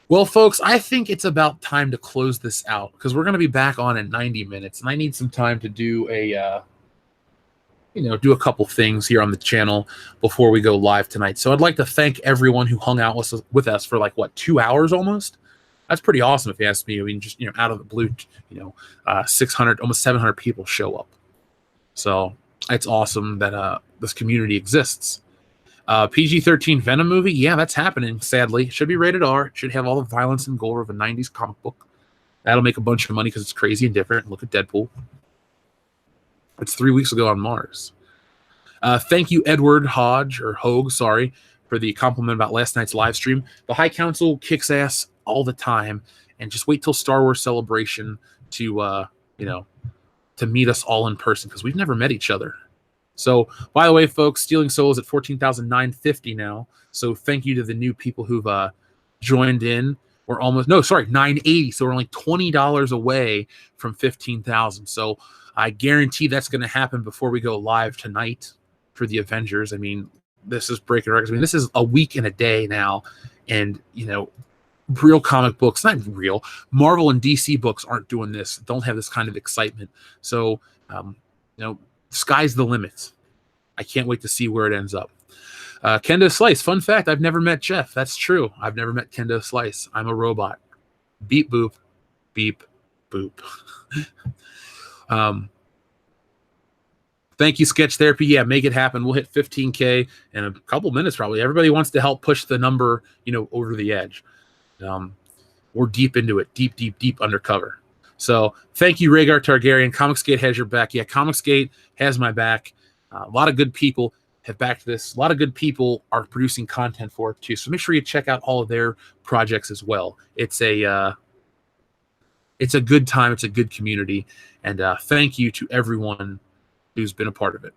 Well, folks, I think it's about time to close this out because we're going to be back on in 90 minutes, and I need some time to do do a couple things here on the channel before we go live tonight. So I'd like to thank everyone who hung out with us for 2 hours almost. That's pretty awesome if you ask me. I mean, just out of the blue, 600, almost 700 people show up. So it's awesome that this community exists. PG-13 Venom movie, yeah, that's happening, sadly. Should be rated R. Should have all the violence and gore of a 90s comic book. That'll make a bunch of money because it's crazy and different. Look at Deadpool. It's 3 weeks ago on Mars. Thank you, Edward Hodge, or Hogue, sorry, for the compliment about last night's live stream. The High Council kicks ass all the time, and just wait till Star Wars Celebration to meet us all in person because we've never met each other. So, by the way, folks, Stealing Souls at 14,950 now. So thank you to the new people who've joined in. We're 980. So we're only $20 away from 15,000. So I guarantee that's going to happen before we go live tonight for the Avengers. I mean, this is breaking records. I mean, this is a week and a day now. And, real comic books, not real, Marvel and DC books aren't doing this, don't have this kind of excitement. So, sky's the limit. I can't wait to see where it ends up. Kendo Slice, fun fact, I've never met Jeff. That's true. I've never met Kendo Slice. I'm a robot. Beep, boop. Beep, boop. Thank you, Sketch Therapy. Yeah, make it happen. We'll hit 15K in a couple minutes probably. Everybody wants to help push the number, over the edge. We're deep into it. Deep undercover. So thank you, Rhaegar Targaryen. Comicsgate has your back. Yeah, Comicsgate has my back. A lot of good people have backed this. A lot of good people are producing content for it too. So make sure you check out all of their projects as well. It's a good time. It's a good community. And thank you to everyone who's been a part of it.